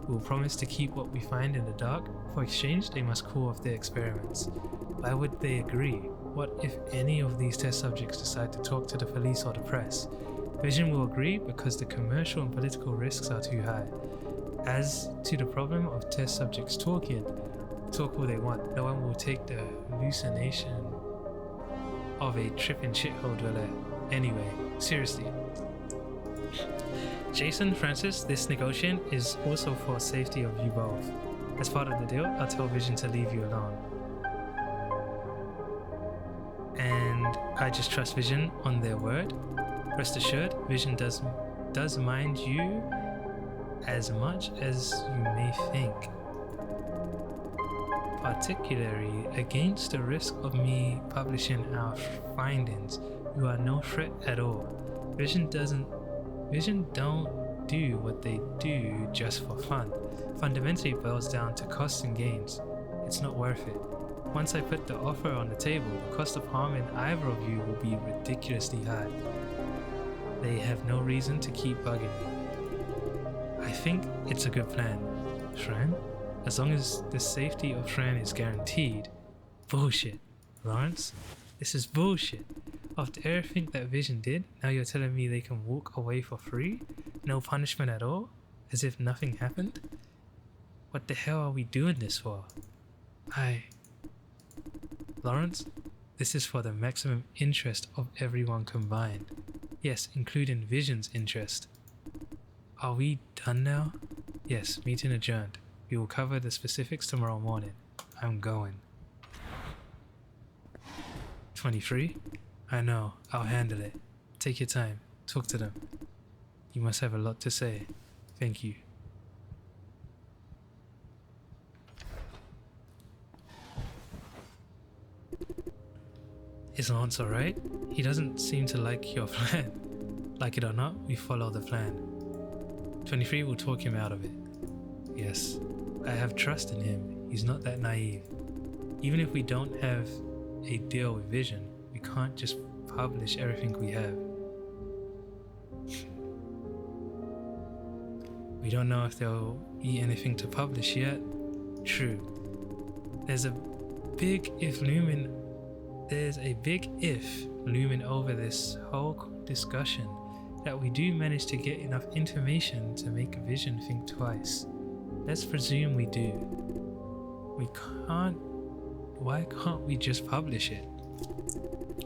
We will promise to keep what we find in the dark. For exchange, they must cool off their experiments. Why would they agree? What if any of these test subjects decide to talk to the police or the press? Vision will agree because the commercial and political risks are too high. As to the problem of test subjects talking, talk all they want. No one will take the hallucination of a tripping shithole dweller anyway. Seriously. Jason, Francis, this negotiation is also for safety of you both. As part of the deal, I'll tell Vision to leave you alone. And I just trust Vision on their word. Rest assured, Vision does mind you as much as you may think. particularly against the risk of me publishing our findings, you are no threat at all. Vision don't do what they do just for fun. Fundamentally it boils down to costs and gains. It's not worth it. Once I put the offer on the table, the cost of harming either of you will be ridiculously high. They have no reason to keep bugging me. I think it's a good plan. Fran? As long as the safety of Fran is guaranteed. Bullshit. Lawrence, this is bullshit. After everything that Vision did, now you're telling me they can walk away for free? No punishment at all? As if nothing happened? What the hell are we doing this for? Lawrence, this is for the maximum interest of everyone combined. Yes, including Vision's interest. Are we done now? Yes, meeting adjourned. We will cover the specifics tomorrow morning. I'm going. 23? I know, I'll handle it. Take your time. Talk to them. You must have a lot to say. Thank you. Is Lance alright? He doesn't seem to like your plan. Like it or not, we follow the plan. 23 will talk him out of it. Yes, I have trust in him. He's not that naive. Even if we don't have a deal with Vision, we can't just publish everything we have. We don't know if they'll eat anything to publish yet. True. There's a big if looming over this whole discussion that we do manage to get enough information to make Vision think twice. Let's presume we do. Why can't we just publish it?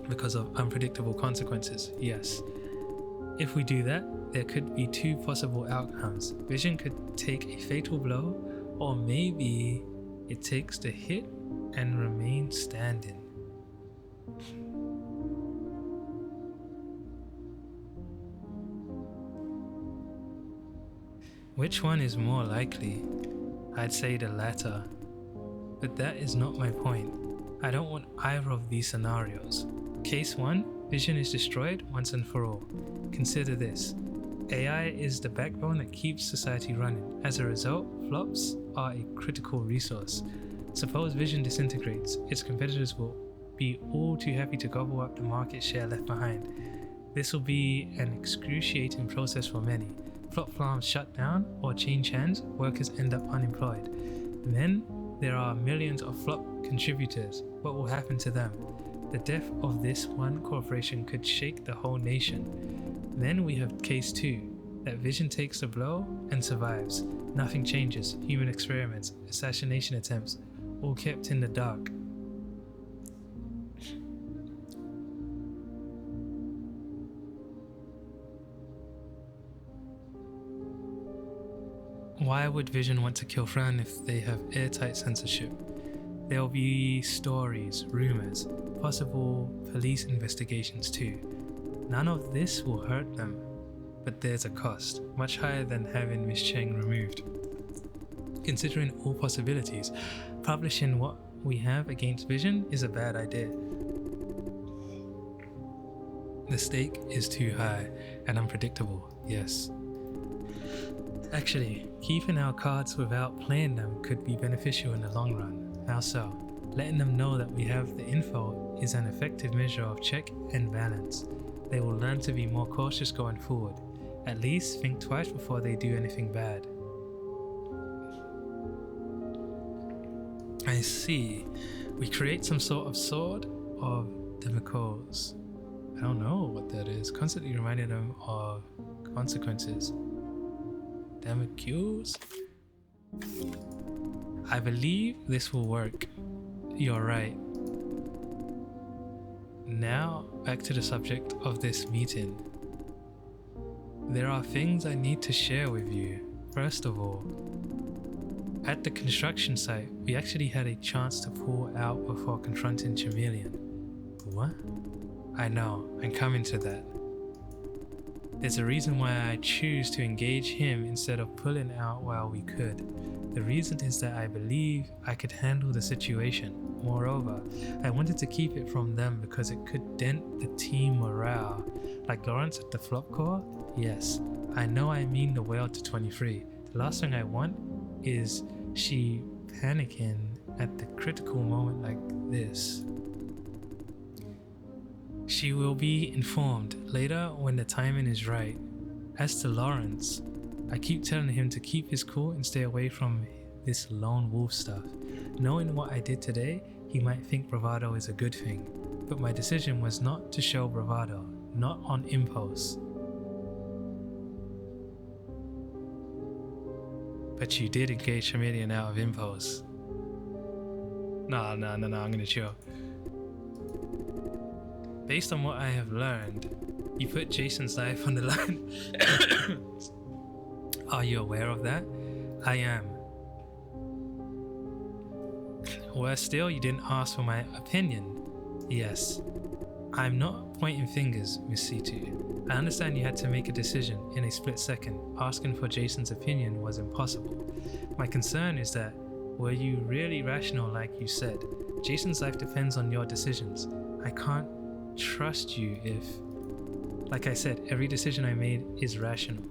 Because of unpredictable consequences, yes. If we do that, there could be two possible outcomes. Vision could take a fatal blow, or maybe it takes the hit and remains standing. Which one is more likely? I'd say the latter. But that is not my point. I don't want either of these scenarios. Case 1, Vision is destroyed once and for all. Consider this. AI is the backbone that keeps society running. As a result, flops are a critical resource. Suppose Vision disintegrates, its competitors will be all too happy to gobble up the market share left behind. This will be an excruciating process for many. Flop farms shut down or change hands, workers end up unemployed. And then there are millions of flop contributors. What will happen to them? The death of this one corporation could shake the whole nation. Then we have case 2, that Vision takes the blow and survives. Nothing changes, human experiments, assassination attempts, all kept in the dark. Why would Vision want to kill Fran if they have airtight censorship? There'll be stories, rumors, possible police investigations too. None of this will hurt them, but there's a cost, much higher than having Miss Cheng removed. Considering all possibilities, publishing what we have against Vision is a bad idea. The stake is too high and unpredictable, yes. Actually, keeping our cards without playing them could be beneficial in the long run. How so? Letting them know that we have the info is an effective measure of check and balance. They will learn to be more cautious going forward. At least think twice before they do anything bad. I see. We create some sort of sword of the McCalls. I don't know what that is. Constantly reminding them of consequences. Damn accused. I believe this will work. You're right. Now, back to the subject of this meeting. There are things I need to share with you. First of all, at the construction site, we actually had a chance to pull out before confronting Chameleon. What? I know, I'm coming to that. There's a reason why I choose to engage him instead of pulling out while we could. The reason is that I believe I could handle the situation. Moreover, I wanted to keep it from them because it could dent the team morale. Like Lawrence at the flop core? Yes, I know I mean the whale to 23. The last thing I want is she panicking at the critical moment like this. She will be informed later when the timing is right. As to Lawrence, I keep telling him to keep his cool and stay away from this lone wolf stuff. Knowing what I did today, he might think bravado is a good thing, but my decision was not to show bravado, not on impulse. But you did engage Chameleon out of impulse. Nah, I'm gonna chill. Based on what I have learned, you put Jason's life on the line. Are you aware of that? I am. Worse still, you didn't ask for my opinion. Yes. I'm not pointing fingers, Miss C2. I understand you had to make a decision in a split second. Asking for Jason's opinion was impossible. My concern is that, were you really rational like you said? Jason's life depends on your decisions. I can't trust you if... Like I said, every decision I made is rational.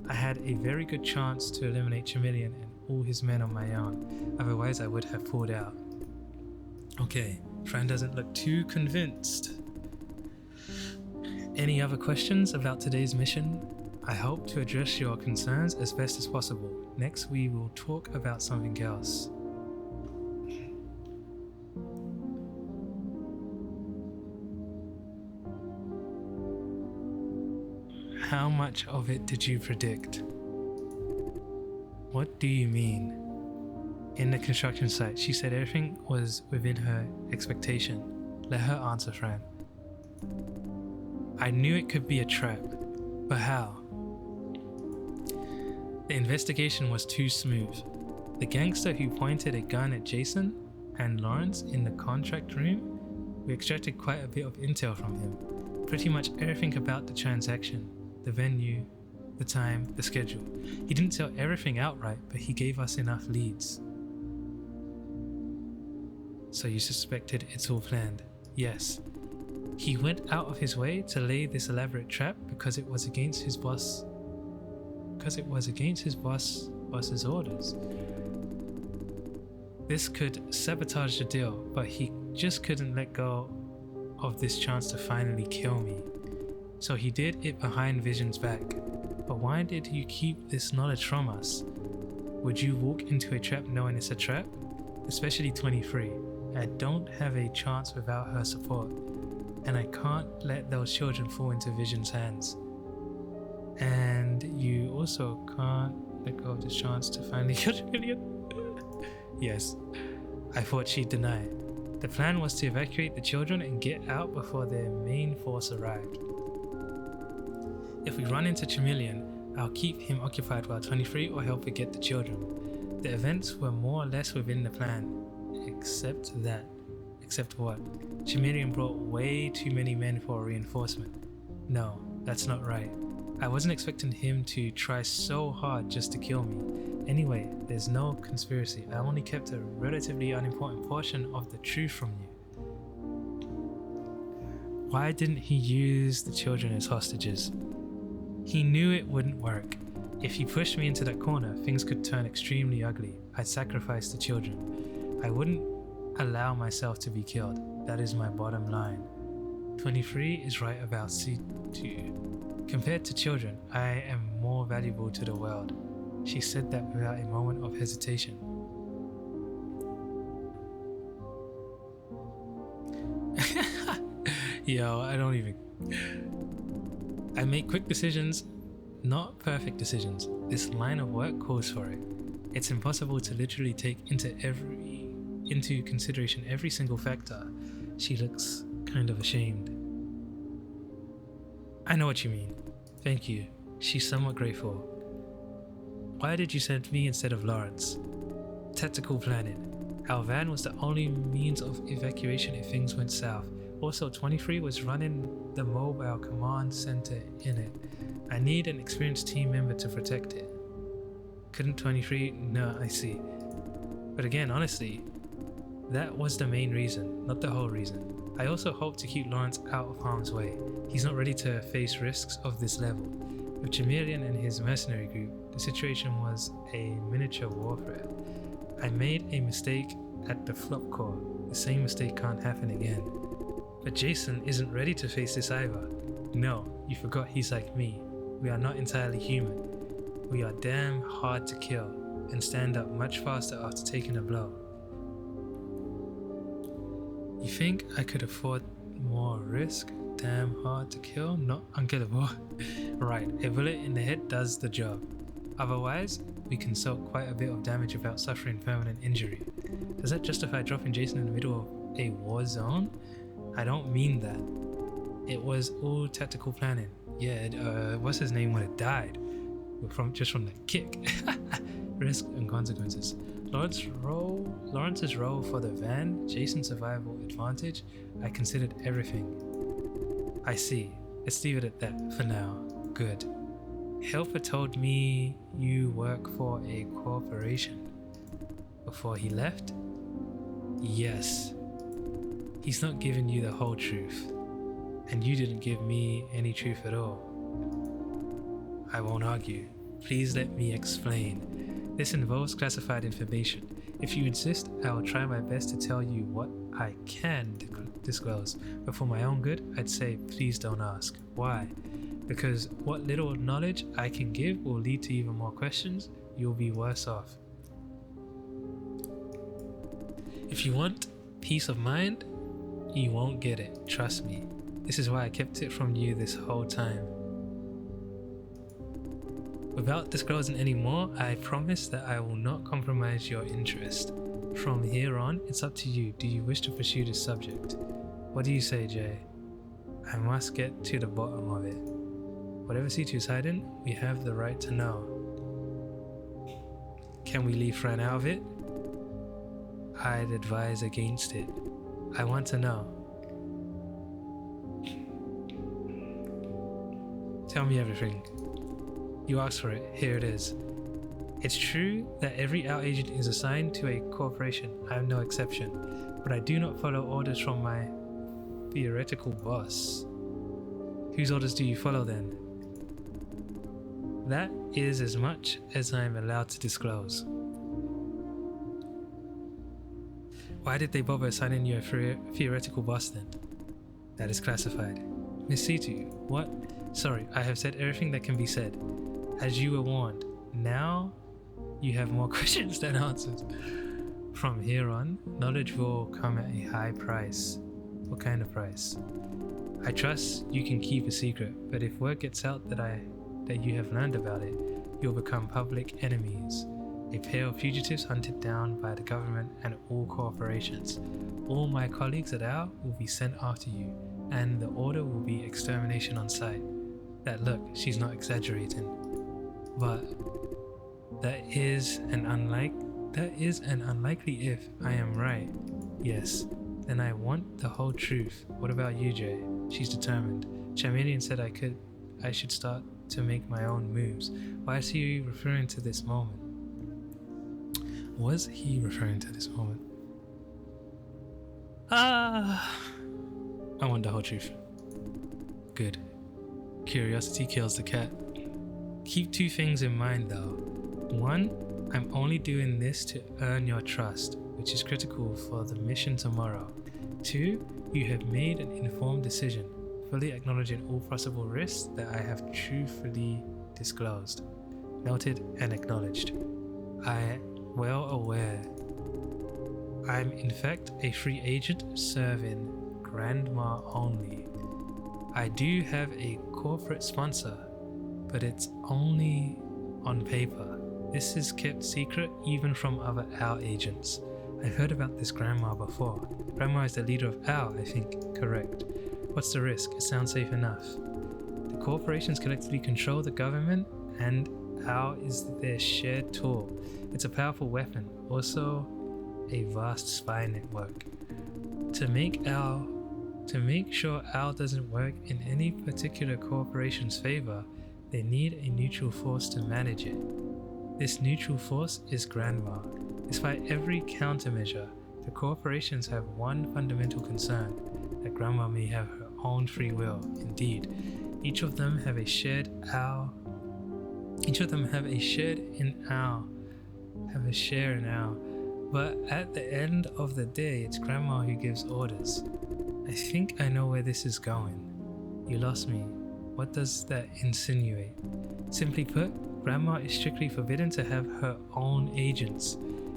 I had a very good chance to eliminate Chameleon and all his men on my own. Otherwise, I would have pulled out. Okay, Fran doesn't look too convinced. Any other questions about today's mission? I hope to address your concerns as best as possible. Next, we will talk about something else. How much of it did you predict? What do you mean? In the construction site, she said everything was within her expectation. Let her answer, Fran. I knew it could be a trap, but how? The investigation was too smooth. The gangster who pointed a gun at Jason and Lawrence in the contract room, we extracted quite a bit of intel from him. Pretty much everything about the transaction, the venue, the time, the schedule. He didn't tell everything outright, but he gave us enough leads. So you suspected it's all planned? Yes. He went out of his way to lay this elaborate trap because it was against his boss. Boss's orders. This could sabotage the deal, but he just couldn't let go of this chance to finally kill me. So he did it behind Vision's back. But why did you keep this knowledge from us? Would you walk into a trap knowing it's a trap? Especially 23. I don't have a chance without her support. And I can't let those children fall into Vision's hands. And you also can't let go of this chance to finally kill Chameleon. Yes, I thought she'd deny. The plan was to evacuate the children and get out before their main force arrived. If we run into Chameleon, I'll keep him occupied while 23 or help her get the children. The events were more or less within the plan. Except what? Chameleon brought way too many men for reinforcement. No, that's not right. I wasn't expecting him to try so hard just to kill me. Anyway, there's no conspiracy. I only kept a relatively unimportant portion of the truth from you. Why didn't he use the children as hostages? He knew it wouldn't work. If he pushed me into that corner, things could turn extremely ugly. I'd sacrifice the children. I wouldn't allow myself to be killed. That is my bottom line. 23 is right about C2. Compared to children, I am more valuable to the world. She said that without a moment of hesitation. Yo, I make quick decisions, not perfect decisions. This line of work calls for it. It's impossible to literally take into consideration every single factor. She looks kind of ashamed. I know what you mean. Thank you. She's somewhat grateful. Why did you send me instead of Lawrence? Tactical planning. Our van was the only means of evacuation if things went south. Also, 23 was running the mobile command center in it. I need an experienced team member to protect it. Couldn't 23? No, I see. But again, honestly, that was the main reason, not the whole reason. I also hope to keep Lawrence out of harm's way. He's not ready to face risks of this level. With Chameleon and his mercenary group, the situation was a miniature warfare. I made a mistake at the flop core. The same mistake can't happen again. But Jason isn't ready to face this either. No, you forgot he's like me. We are not entirely human. We are damn hard to kill and stand up much faster after taking a blow. You think I could afford more risk? Damn hard to kill, not unkillable. Right, a bullet in the head does the job. Otherwise, we can soak quite a bit of damage without suffering permanent injury. Does that justify dropping Jason in the middle of a war zone? I don't mean that. It was all tactical planning. Yeah, what's his name would have died just from the kick. Risk and consequences. Lawrence's role for the van, Jason's survival advantage. I considered everything. I see. Let's leave it at that for now. Good. Helper told me you work for a corporation. Before he left? Yes. He's not giving you the whole truth. And you didn't give me any truth at all. I won't argue. Please let me explain. This involves classified information. If you insist, I will try my best to tell you what I can disclose. But for my own good, I'd say please don't ask. Why? Because what little knowledge I can give will lead to even more questions. You'll be worse off. If you want peace of mind, you won't get it, trust me. This is why I kept it from you this whole time. Without disclosing any more, I promise that I will not compromise your interest. From here on, it's up to you. Do you wish to pursue this subject? What do you say, Jay? I must get to the bottom of it. Whatever C2's hiding, we have the right to know. Can we leave Fran out of it? I'd advise against it. I want to know. Tell me everything. You asked for it, here it is. It's true that every out agent is assigned to a corporation. I am no exception, but I do not follow orders from my theoretical boss. Whose orders do you follow then? That is as much as I am allowed to disclose. Why did they bother assigning you a theoretical boss then? That is classified. Miss C2, what? Sorry, I have said everything that can be said. As you were warned, now you have more questions than answers. From here on, knowledge will come at a high price. What kind of price? I trust you can keep a secret, but if word gets out that you have learned about it, you'll become public enemies. A pair of fugitives hunted down by the government and all corporations. All my colleagues at OWL will be sent after you, and the order will be extermination on sight. That look, she's not exaggerating. But that is an unlikely if I am right. Yes, then I want the whole truth. What about you, Jay? She's determined. Chameleon said I should start to make my own moves. Why is he referring to this moment? Was he referring to this moment? I want the whole truth. Good. Curiosity kills the cat. Keep two things in mind though. One, I'm only doing this to earn your trust, which is critical for the mission tomorrow. Two, you have made an informed decision, fully acknowledging all possible risks that I have truthfully disclosed. Noted and acknowledged. I am well aware. I'm in fact a free agent serving Grandma only. I do have a corporate sponsor, but it's only on paper. This is kept secret even from other OWL agents. I've heard about this Grandma before. Grandma is the leader of OWL, I think. Correct. What's the risk? It sounds safe enough. The corporations collectively control the government, and OWL is their shared tool. It's a powerful weapon, also a vast spy network. To make OWL To make sure Al doesn't work in any particular corporation's favor, they need a neutral force to manage it. This neutral force is Grandma. Despite every countermeasure, the corporations have one fundamental concern, that Grandma may have her own free will. Indeed, each of them have a share in Al, but at the end of the day, it's Grandma who gives orders. I think I know where this is going. You lost me. What does that insinuate? Simply put, Grandma is strictly forbidden to have her own agents.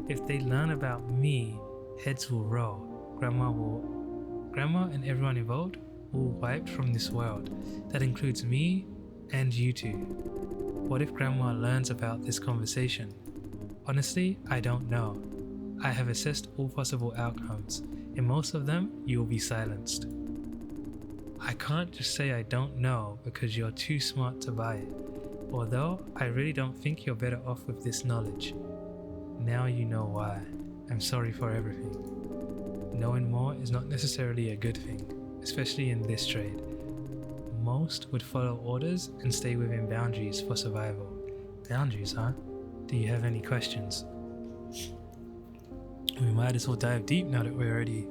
If they learn about me, heads will roll. Grandma and everyone involved will wiped from this world. That includes me and you two. What if Grandma learns about this conversation? Honestly, I don't know. I have assessed all possible outcomes. In most of them, you will be silenced. I can't just say I don't know because you're too smart to buy it. Although, I really don't think you're better off with this knowledge. Now you know why. I'm sorry for everything. Knowing more is not necessarily a good thing, especially in this trade. Most would follow orders and stay within boundaries for survival. Boundaries, huh? Do you have any questions? We might as well dive deep now that we're already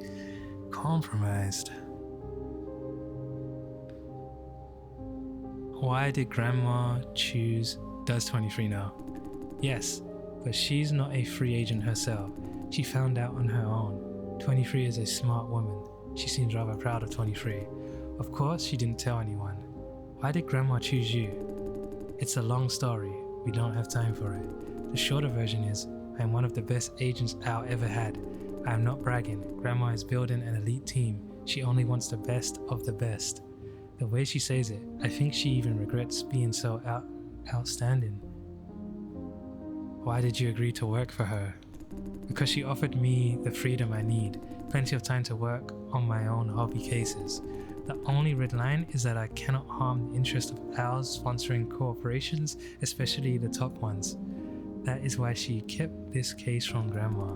compromised. Why did Grandma choose Does 23 know? Yes, but she's not a free agent herself. She found out on her own. 23 is a smart woman. She seems rather proud of 23. Of course, she didn't tell anyone. Why did Grandma choose you? It's a long story. We don't have time for it. The shorter version is, I am one of the best agents Al ever had. I am not bragging. Grandma is building an elite team. She only wants the best of the best. The way she says it, I think she even regrets being so outstanding. Why did you agree to work for her? Because she offered me the freedom I need, plenty of time to work on my own hobby cases. The only red line is that I cannot harm the interest of Al's sponsoring corporations, especially the top ones. That is why she kept this case from Grandma.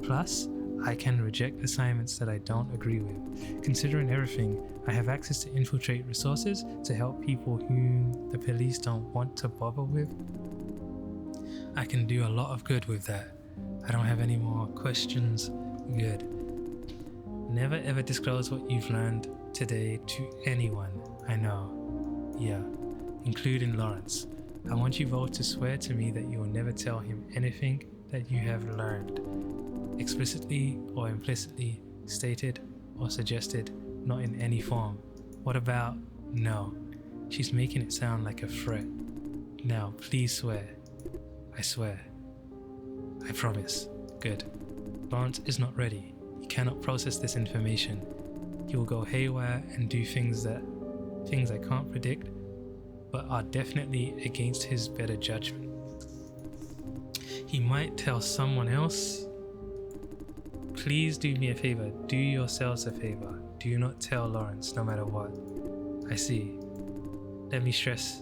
Plus, I can reject assignments that I don't agree with. Considering everything, I have access to infiltrate resources to help people whom the police don't want to bother with. I can do a lot of good with that. I don't have any more questions. Good. Never ever disclose what you've learned today to anyone. I know. Yeah, including Lawrence. I want you both to swear to me that you will never tell him anything that you have learned, explicitly or implicitly, stated or suggested, not in any form. What about no? She's making it sound like a threat. Now, please swear. I swear. I promise. Good. Lawrence is not ready. He cannot process this information. He will go haywire and do things I can't predict, but are definitely against his better judgment. He might tell someone else. Please do me a favor. Do yourselves a favor. Do not tell Lawrence, no matter what. I see. Let me stress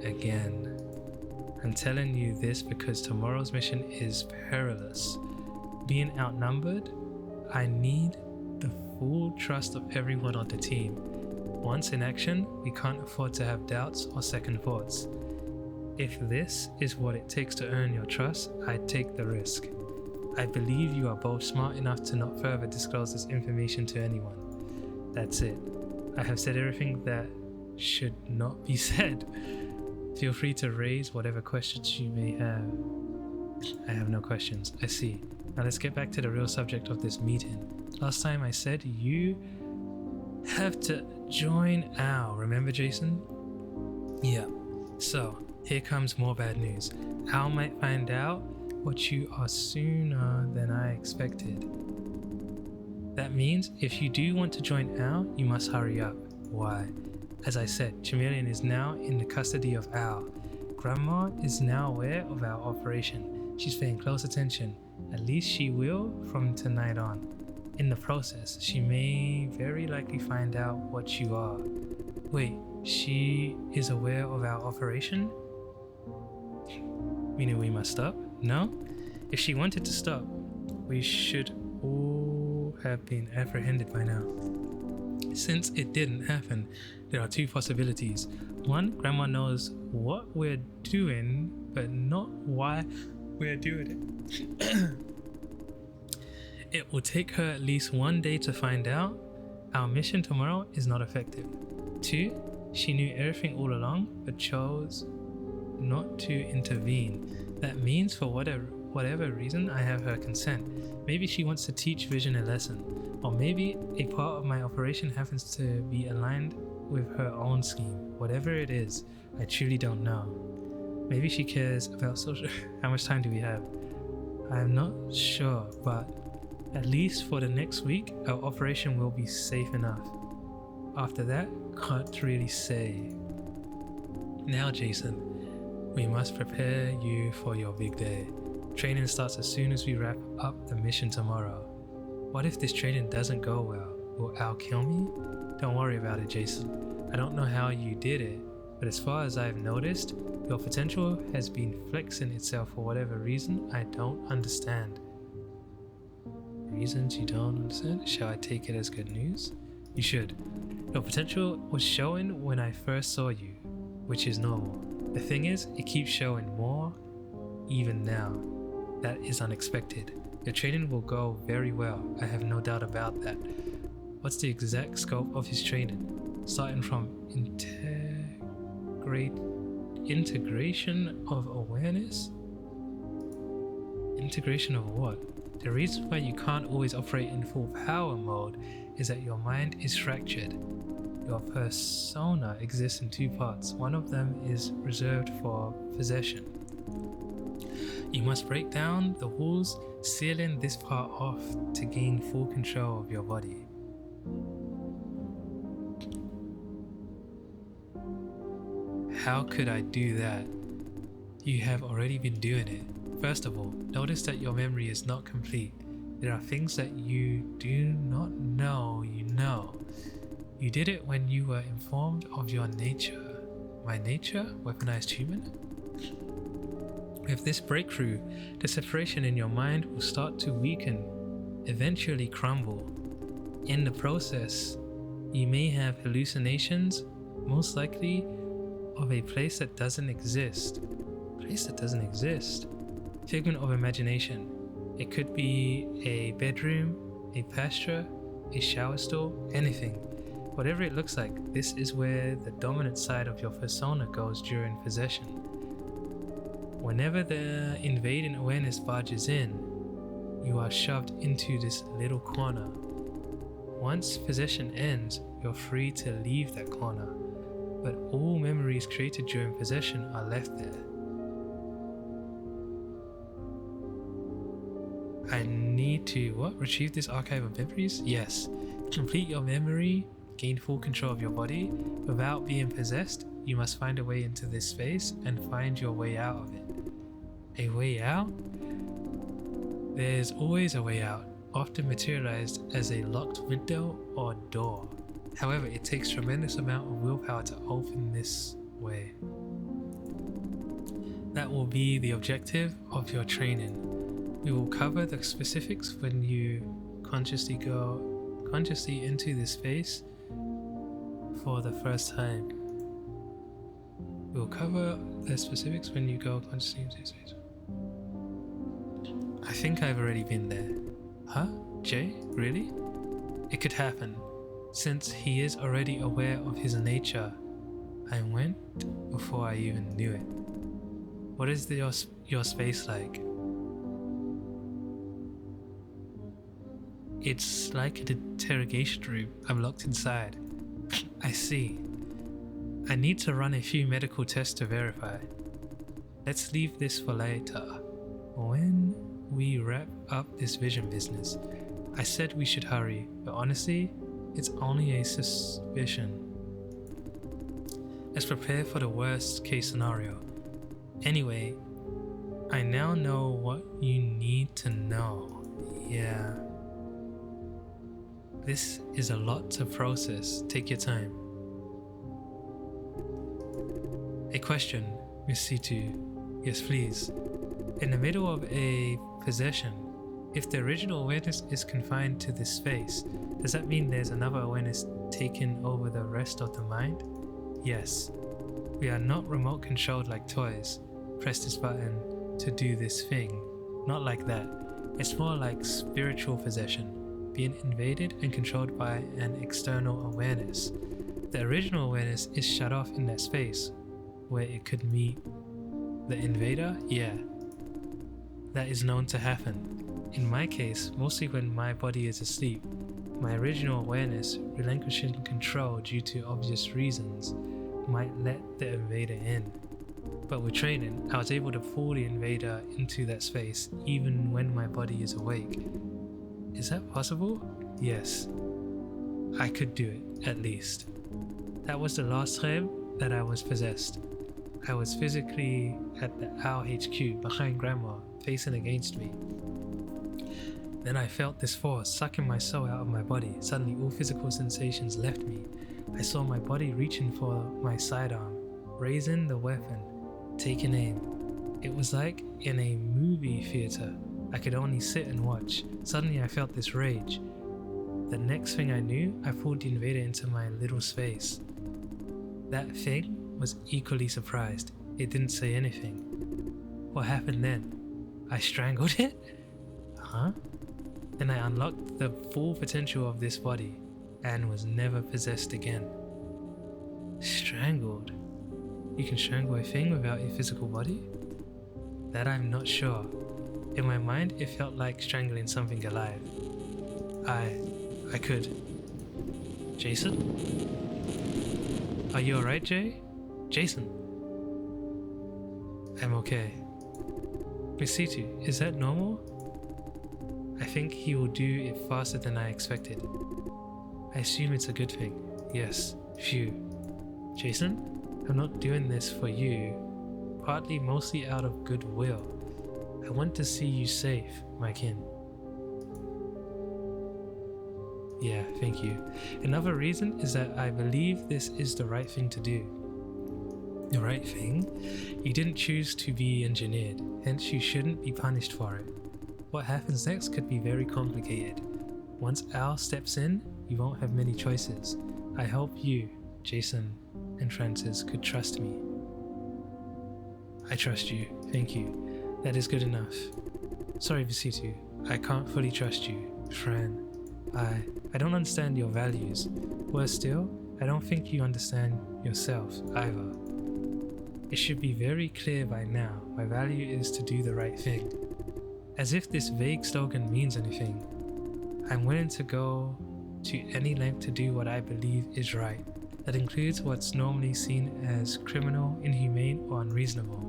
again. I'm telling you this because tomorrow's mission is perilous. Being outnumbered, I need the full trust of everyone on the team. Once in action, we can't afford to have doubts or second thoughts. If this is what it takes to earn your trust, I take the risk. I believe you are both smart enough to not further disclose this information to anyone. That's it. I have said everything that should not be said. Feel free to raise whatever questions you may have. I have no questions. I see. Now let's get back to the real subject of this meeting. Last time I said you have to join Al. Remember, Jason? Yeah. So, here comes more bad news. Al might find out what you are sooner than I expected. That means if you do want to join Al, you must hurry up. Why? As I said, Chameleon is now in the custody of Al. Grandma is now aware of our operation. She's paying close attention. At least she will from tonight on. In the process, she may very likely find out what you are. Wait, she is aware of our operation? Meaning we must stop? No? If she wanted to stop, we should all have been apprehended by now. Since it didn't happen, there are two possibilities. One, Grandma knows what we're doing, but not why we're doing it. It will take her at least one day to find out. Our mission tomorrow is not effective. Two, she knew everything all along, but chose not to intervene. That means for whatever reason, I have her consent. Maybe she wants to teach Vision a lesson, or maybe a part of my operation happens to be aligned with her own scheme. Whatever it is, I truly don't know. Maybe she cares about social. How much time do we have? I'm not sure, but at least for the next week, our operation will be safe enough. After that, can't really say. Now, Jason, we must prepare you for your big day. Training starts as soon as we wrap up the mission tomorrow. What if this training doesn't go well? Will Al kill me? Don't worry about it, Jason. I don't know how you did it, but as far as I've noticed, your potential has been flexing itself for whatever reason I don't understand. Reasons you don't understand? Shall I take it as good news? You should. Your potential was showing when I first saw you, which is normal. The thing is, it keeps showing more even now. That is unexpected. Your training will go very well, I have no doubt about that. What's the exact scope of his training? Starting from integration of awareness? Integration of what? The reason why you can't always operate in full power mode is that your mind is fractured. Your persona exists in two parts. One of them is reserved for possession. You must break down the walls, sealing this part off to gain full control of your body. How could I do that? You have already been doing it. First of all, notice that your memory is not complete. There are things that you do not know you know. You did it when you were informed of your nature. My nature? Weaponized human? With this breakthrough, the separation in your mind will start to weaken, eventually crumble. In the process, you may have hallucinations, most likely of a place that doesn't exist. Place that doesn't exist? Figment of imagination. It could be a bedroom, a pasture, a shower stall, anything. Whatever it looks like, this is where the dominant side of your persona goes during possession. Whenever the invading awareness barges in, you are shoved into this little corner. Once possession ends, you're free to leave that corner, but all memories created during possession are left there. I need to, retrieve this archive of memories? Yes. Complete your memory, gain full control of your body. Without being possessed, you must find a way into this space and find your way out of it. A way out? There's always a way out, often materialized as a locked window or door. However, it takes tremendous amount of willpower to open this way. That will be the objective of your training. We will cover the specifics when you consciously go into this space for the first time. We will cover the specifics when you go consciously into this space. I think I've already been there. Huh? Jay? Really? It could happen. Since he is already aware of his nature, I went before I even knew it. What is your space like? It's like an interrogation room. I'm locked inside. I see. I need to run a few medical tests to verify. Let's leave this for later. When we wrap up this vision business, I said we should hurry, but honestly, it's only a suspicion. Let's prepare for the worst case scenario. Anyway, I now know what you need to know. Yeah. This is a lot to process. Take your time. A question, Miss C2. Yes, please. In the middle of a possession, If the original awareness is confined to this space, does that mean there's another awareness taking over the rest of the mind? Yes. We are not remote controlled like toys. Press this button to do this thing. Not like that. It's more like spiritual possession, being invaded and controlled by an external awareness. The original awareness is shut off in that space where it could meet the invader. Yeah, that is known to happen. In my case, mostly when my body is asleep, my original awareness, relinquishing control due to obvious reasons, might let the invader in. But with training, I was able to pull the invader into that space even when my body is awake. Is that possible? Yes. I could do it, at least. That was the last time that I was possessed. I was physically at the Owl HQ behind Grandma, facing against me. Then I felt this force sucking my soul out of my body. Suddenly all physical sensations left me. I saw my body reaching for my sidearm, raising the weapon, taking aim. It was like in a movie theater. I could only sit and watch. Suddenly I felt this rage. The next thing I knew, I pulled the invader into my little space. That thing was equally surprised. It didn't say anything. What happened then? I strangled it? Huh? Then I unlocked the full potential of this body and was never possessed again. Strangled? You can strangle a thing without a physical body? That I'm not sure. In my mind, it felt like strangling something alive. I could. Jason? Are you alright, Jay? Jason? I'm okay. Misitu, is that normal? I think he will do it faster than I expected. I assume it's a good thing. Yes. Phew. Jason? I'm not doing this for you. Partly, mostly out of goodwill. I want to see you safe, my kin. Yeah, thank you. Another reason is that I believe this is the right thing to do. The right thing? You didn't choose to be engineered, hence you shouldn't be punished for it. What happens next could be very complicated. Once Al steps in, you won't have many choices. I hope you, Jason, and Francis could trust me. I trust you, thank you. That is good enough. Sorry, Visitu, I can't fully trust you, Fran. I don't understand your values. Worse still, I don't think you understand yourself either. It should be very clear by now, my value is to do the right thing. As if this vague slogan means anything. I'm willing to go to any length to do what I believe is right. That includes what's normally seen as criminal, inhumane, or unreasonable.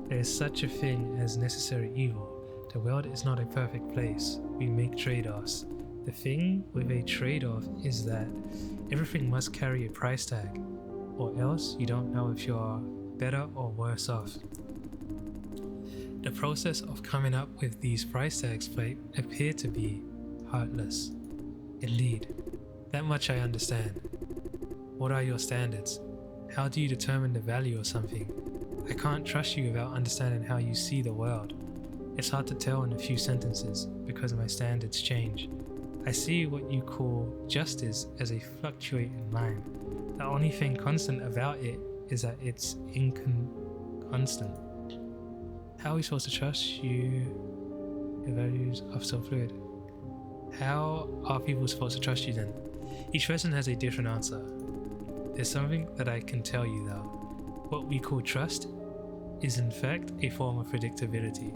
There is such a thing as necessary evil. The world is not a perfect place. We make trade-offs. The thing with a trade-off is that everything must carry a price tag, or else you don't know if you're better or worse off. The process of coming up with these price tags appear to be heartless. Indeed, that much I understand. What are your standards? How do you determine the value of something? I can't trust you without understanding how you see the world. It's hard to tell in a few sentences because my standards change. I see what you call justice as a fluctuating line. The only thing constant about it is that it's inconstant. How are we supposed to trust you? Your values are so fluid. How are people supposed to trust you then? Each person has a different answer. There's something that I can tell you though. What we call trust is in fact a form of predictability.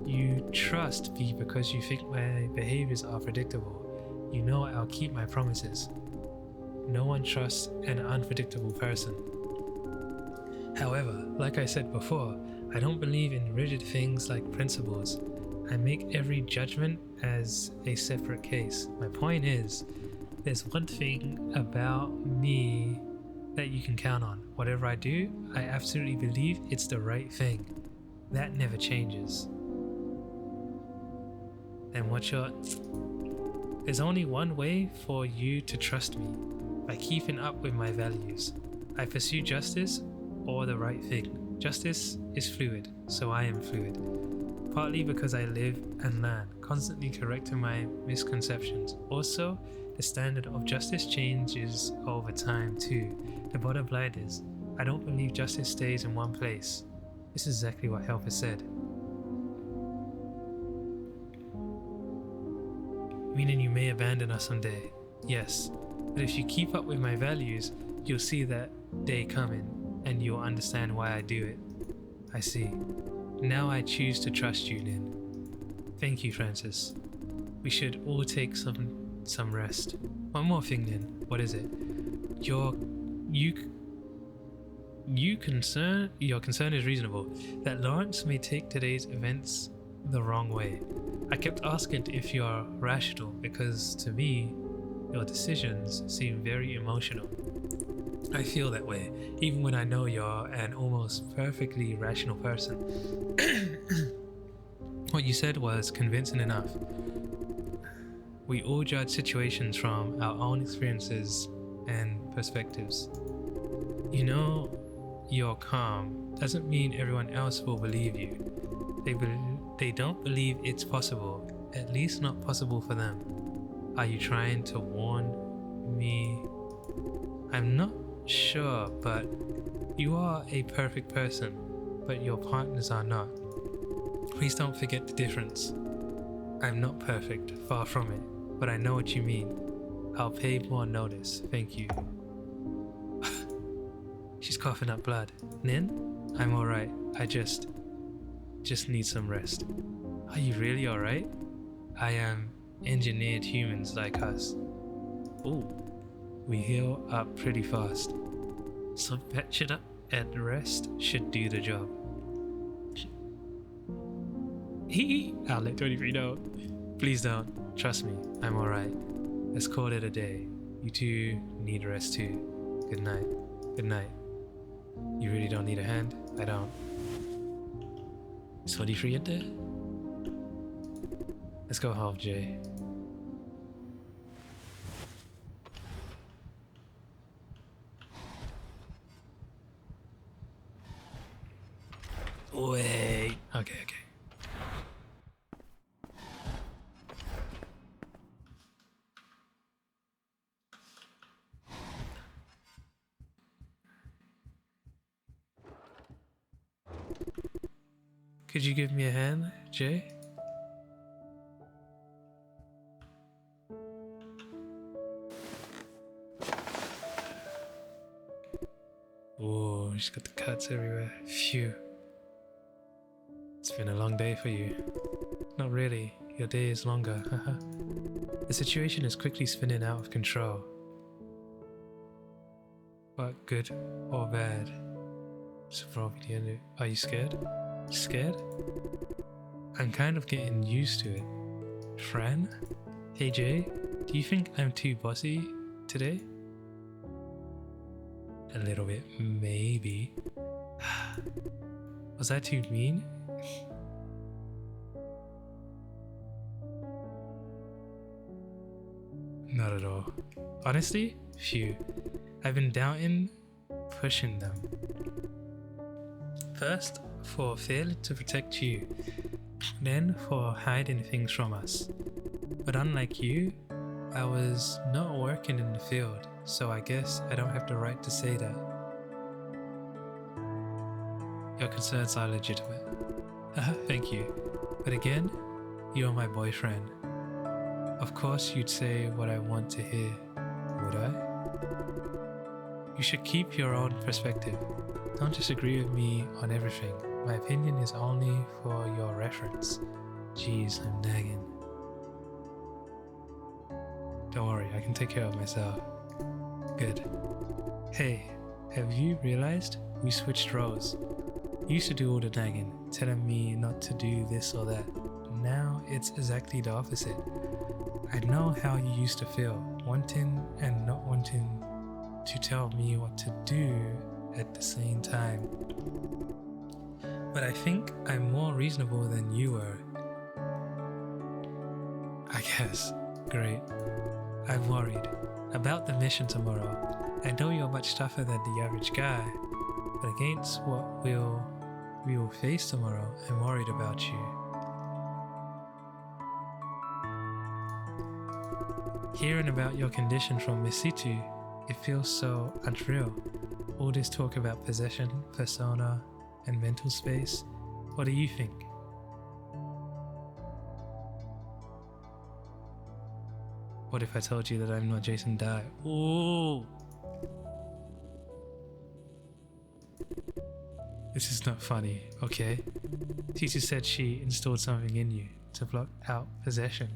You trust me because you think my behaviors are predictable. You know I'll keep my promises. No one trusts an unpredictable person. However, like I said before, I don't believe in rigid things like principles. I make every judgment as a separate case. My point is, there's one thing about me that you can count on. Whatever I do, I absolutely believe it's the right thing. That never changes. Then what's your... There's only one way for you to trust me, by keeping up with my values. I pursue justice or the right thing. Justice is fluid, so I am fluid. partly because I live and learn, constantly correcting my misconceptions. Also, the standard of justice changes over time too. The bottom line is, I don't believe justice stays in one place. This is exactly what Helper said. Meaning you may abandon us someday. Yes, but if you keep up with my values, you'll see that day coming, and you'll understand why I do it. I see. Now I choose to trust you, Nin. Thank you, Francis. We should all take some rest. One more thing, Nin. What is it? Your concern is reasonable. That Lawrence may take today's events the wrong way. I kept asking if you're rational because to me, your decisions seem very emotional. I feel that way, even when I know you're an almost perfectly rational person. What you said was convincing enough. We all judge situations from our own experiences and perspectives. You know, you're calm doesn't mean everyone else will believe you. They don't believe it's possible, at least not possible for them. Are you trying to warn me? I'm not sure, but you are a perfect person, but your partners are not. Please don't forget the difference. I'm not perfect, far from it, but I know what you mean. I'll pay more notice, thank you. She's coughing up blood. Nin? I'm alright, I just need some rest. Are you really alright? I am engineered humans like us. Ooh, we heal up pretty fast. So patch it up and rest should do the job. I'll let 23 know. Please don't. Trust me, I'm alright. Let's call it a day. You two need rest too. Good night. Good night. You really don't need a hand? I don't. Is 23 in there? Let's go home, Jay. Wait. Okay. Could you give me a hand, Jay? Oh, she's got the cuts everywhere. Phew. It's been a long day for you. Not really. Your day is longer, haha. The situation is quickly spinning out of control. But good or bad? Are you scared? Scared? I'm kind of getting used to it. Fran? Hey Jay, do you think I'm too bossy today? A little bit, maybe. Was that too mean? Not at all. Honestly, phew. I've been doubting pushing them. First, for failing to protect you, then for hiding things from us. But unlike you, I was not working in the field, so I guess I don't have the right to say that. Your concerns are legitimate. Thank you. But again, you're my boyfriend. Of course you'd say what I want to hear, would I? You should keep your own perspective. Don't disagree with me on everything. My opinion is only for your reference. Jeez, I'm nagging. Don't worry, I can take care of myself. Good. Hey, have you realized we switched roles? You used to do all the nagging, telling me not to do this or that. Now it's exactly the opposite. I know how you used to feel, wanting and not wanting to tell me what to do at the same time. But I think I'm more reasonable than you were. I guess. Great. I'm worried about the mission tomorrow. I know you're much tougher than the average guy, but against what we will face tomorrow, I'm worried about you. Hearing about your condition from Misitu, it feels so unreal. All this talk about possession, persona, and mental space. What do you think? What if I told you that I'm not Jason Dye? Ooh! This is not funny, okay? Teacher said she installed something in you to block out possession.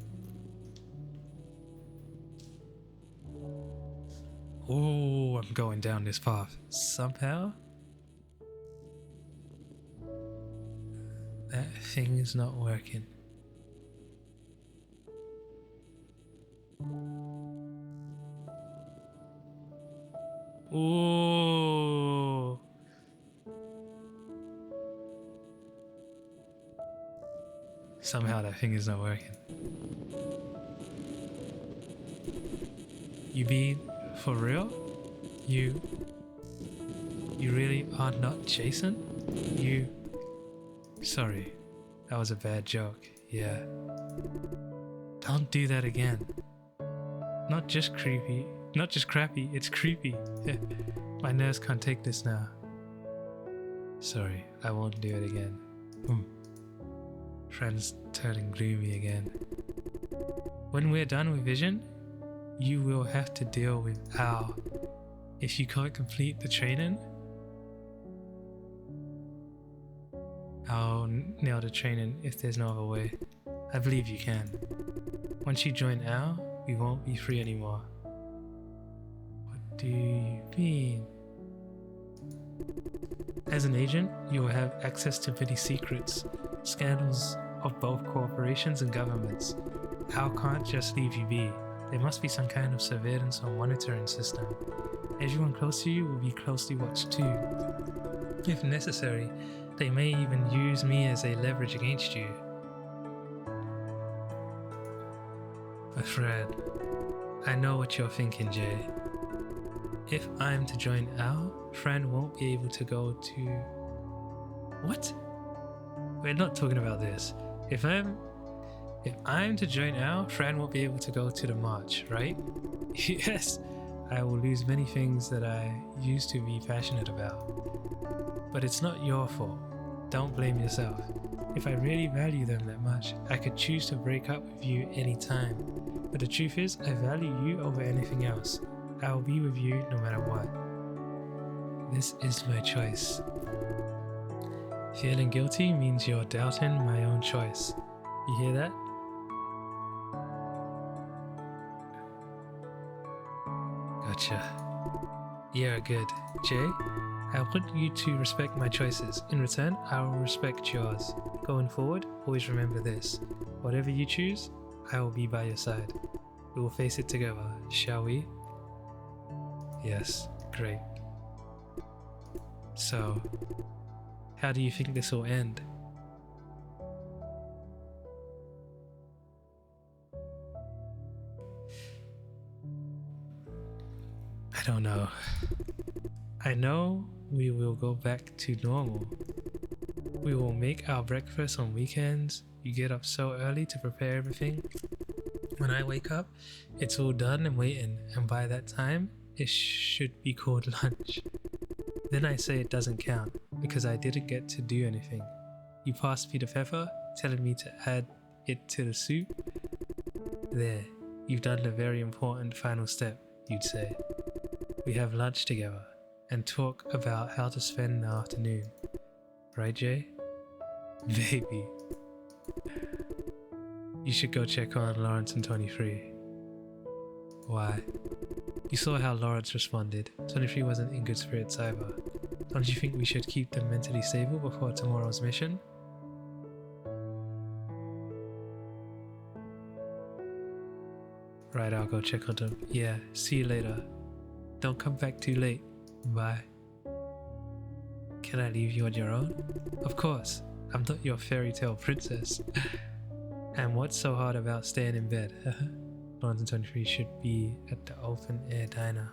Oh, I'm going down this path. Somehow, that thing is not working. Ooh. Somehow that thing is not working. You mean for real? You really are not Jason? Sorry, that was a bad joke, yeah. Don't do that again. Not just crappy, it's creepy. My nerves can't take this now. Sorry, I won't do it again. Friends turning gloomy again. When we're done with Vision, you will have to deal with Al. If you can't complete the training, I'll nail the training if there's no other way. I believe you can. Once you join Al, we won't be free anymore. What do you mean? As an agent, you will have access to many secrets, scandals of both corporations and governments. Al can't just leave you be. There must be some kind of surveillance or monitoring system. Everyone close to you will be closely watched too. If necessary, they may even use me as a leverage against you. But Fred, I know what you're thinking, Jay. If I'm to join Al, Fran won't be able to go to... What? We're not talking about this. If I'm to join Al, Fran won't be able to go to the march, right? Yes, I will lose many things that I used to be passionate about. But it's not your fault. Don't blame yourself. If I really value them that much, I could choose to break up with you anytime. But the truth is, I value you over anything else. I will be with you no matter what. This is my choice. Feeling guilty means you're doubting my own choice. You hear that? Gotcha. Yeah, good. Jay, I want you to respect my choices. In return, I will respect yours. Going forward, always remember this. Whatever you choose, I will be by your side. We will face it together, shall we? Yes, great. So, how do you think this will end? I don't know. I know we will go back to normal. We will make our breakfast on weekends. You get up so early to prepare everything. When I wake up, it's all done and waiting, and by that time, it should be called lunch. Then I say it doesn't count, because I didn't get to do anything. You passed me the pepper, telling me to add it to the soup. There, you've done the very important final step, you'd say. We have lunch together, and talk about how to spend the afternoon. Right, Jay? Baby. You should go check on Lawrence and 23. Why? You saw how Lawrence responded. 23 wasn't in good spirits either. Don't you think we should keep them mentally stable before tomorrow's mission? Right, I'll go check on them. Yeah, see you later. Don't come back too late. Bye. Can I leave you on your own? Of course. I'm not your fairy tale princess. And what's so hard about staying in bed? Lawrence and 23 should be at the open air diner.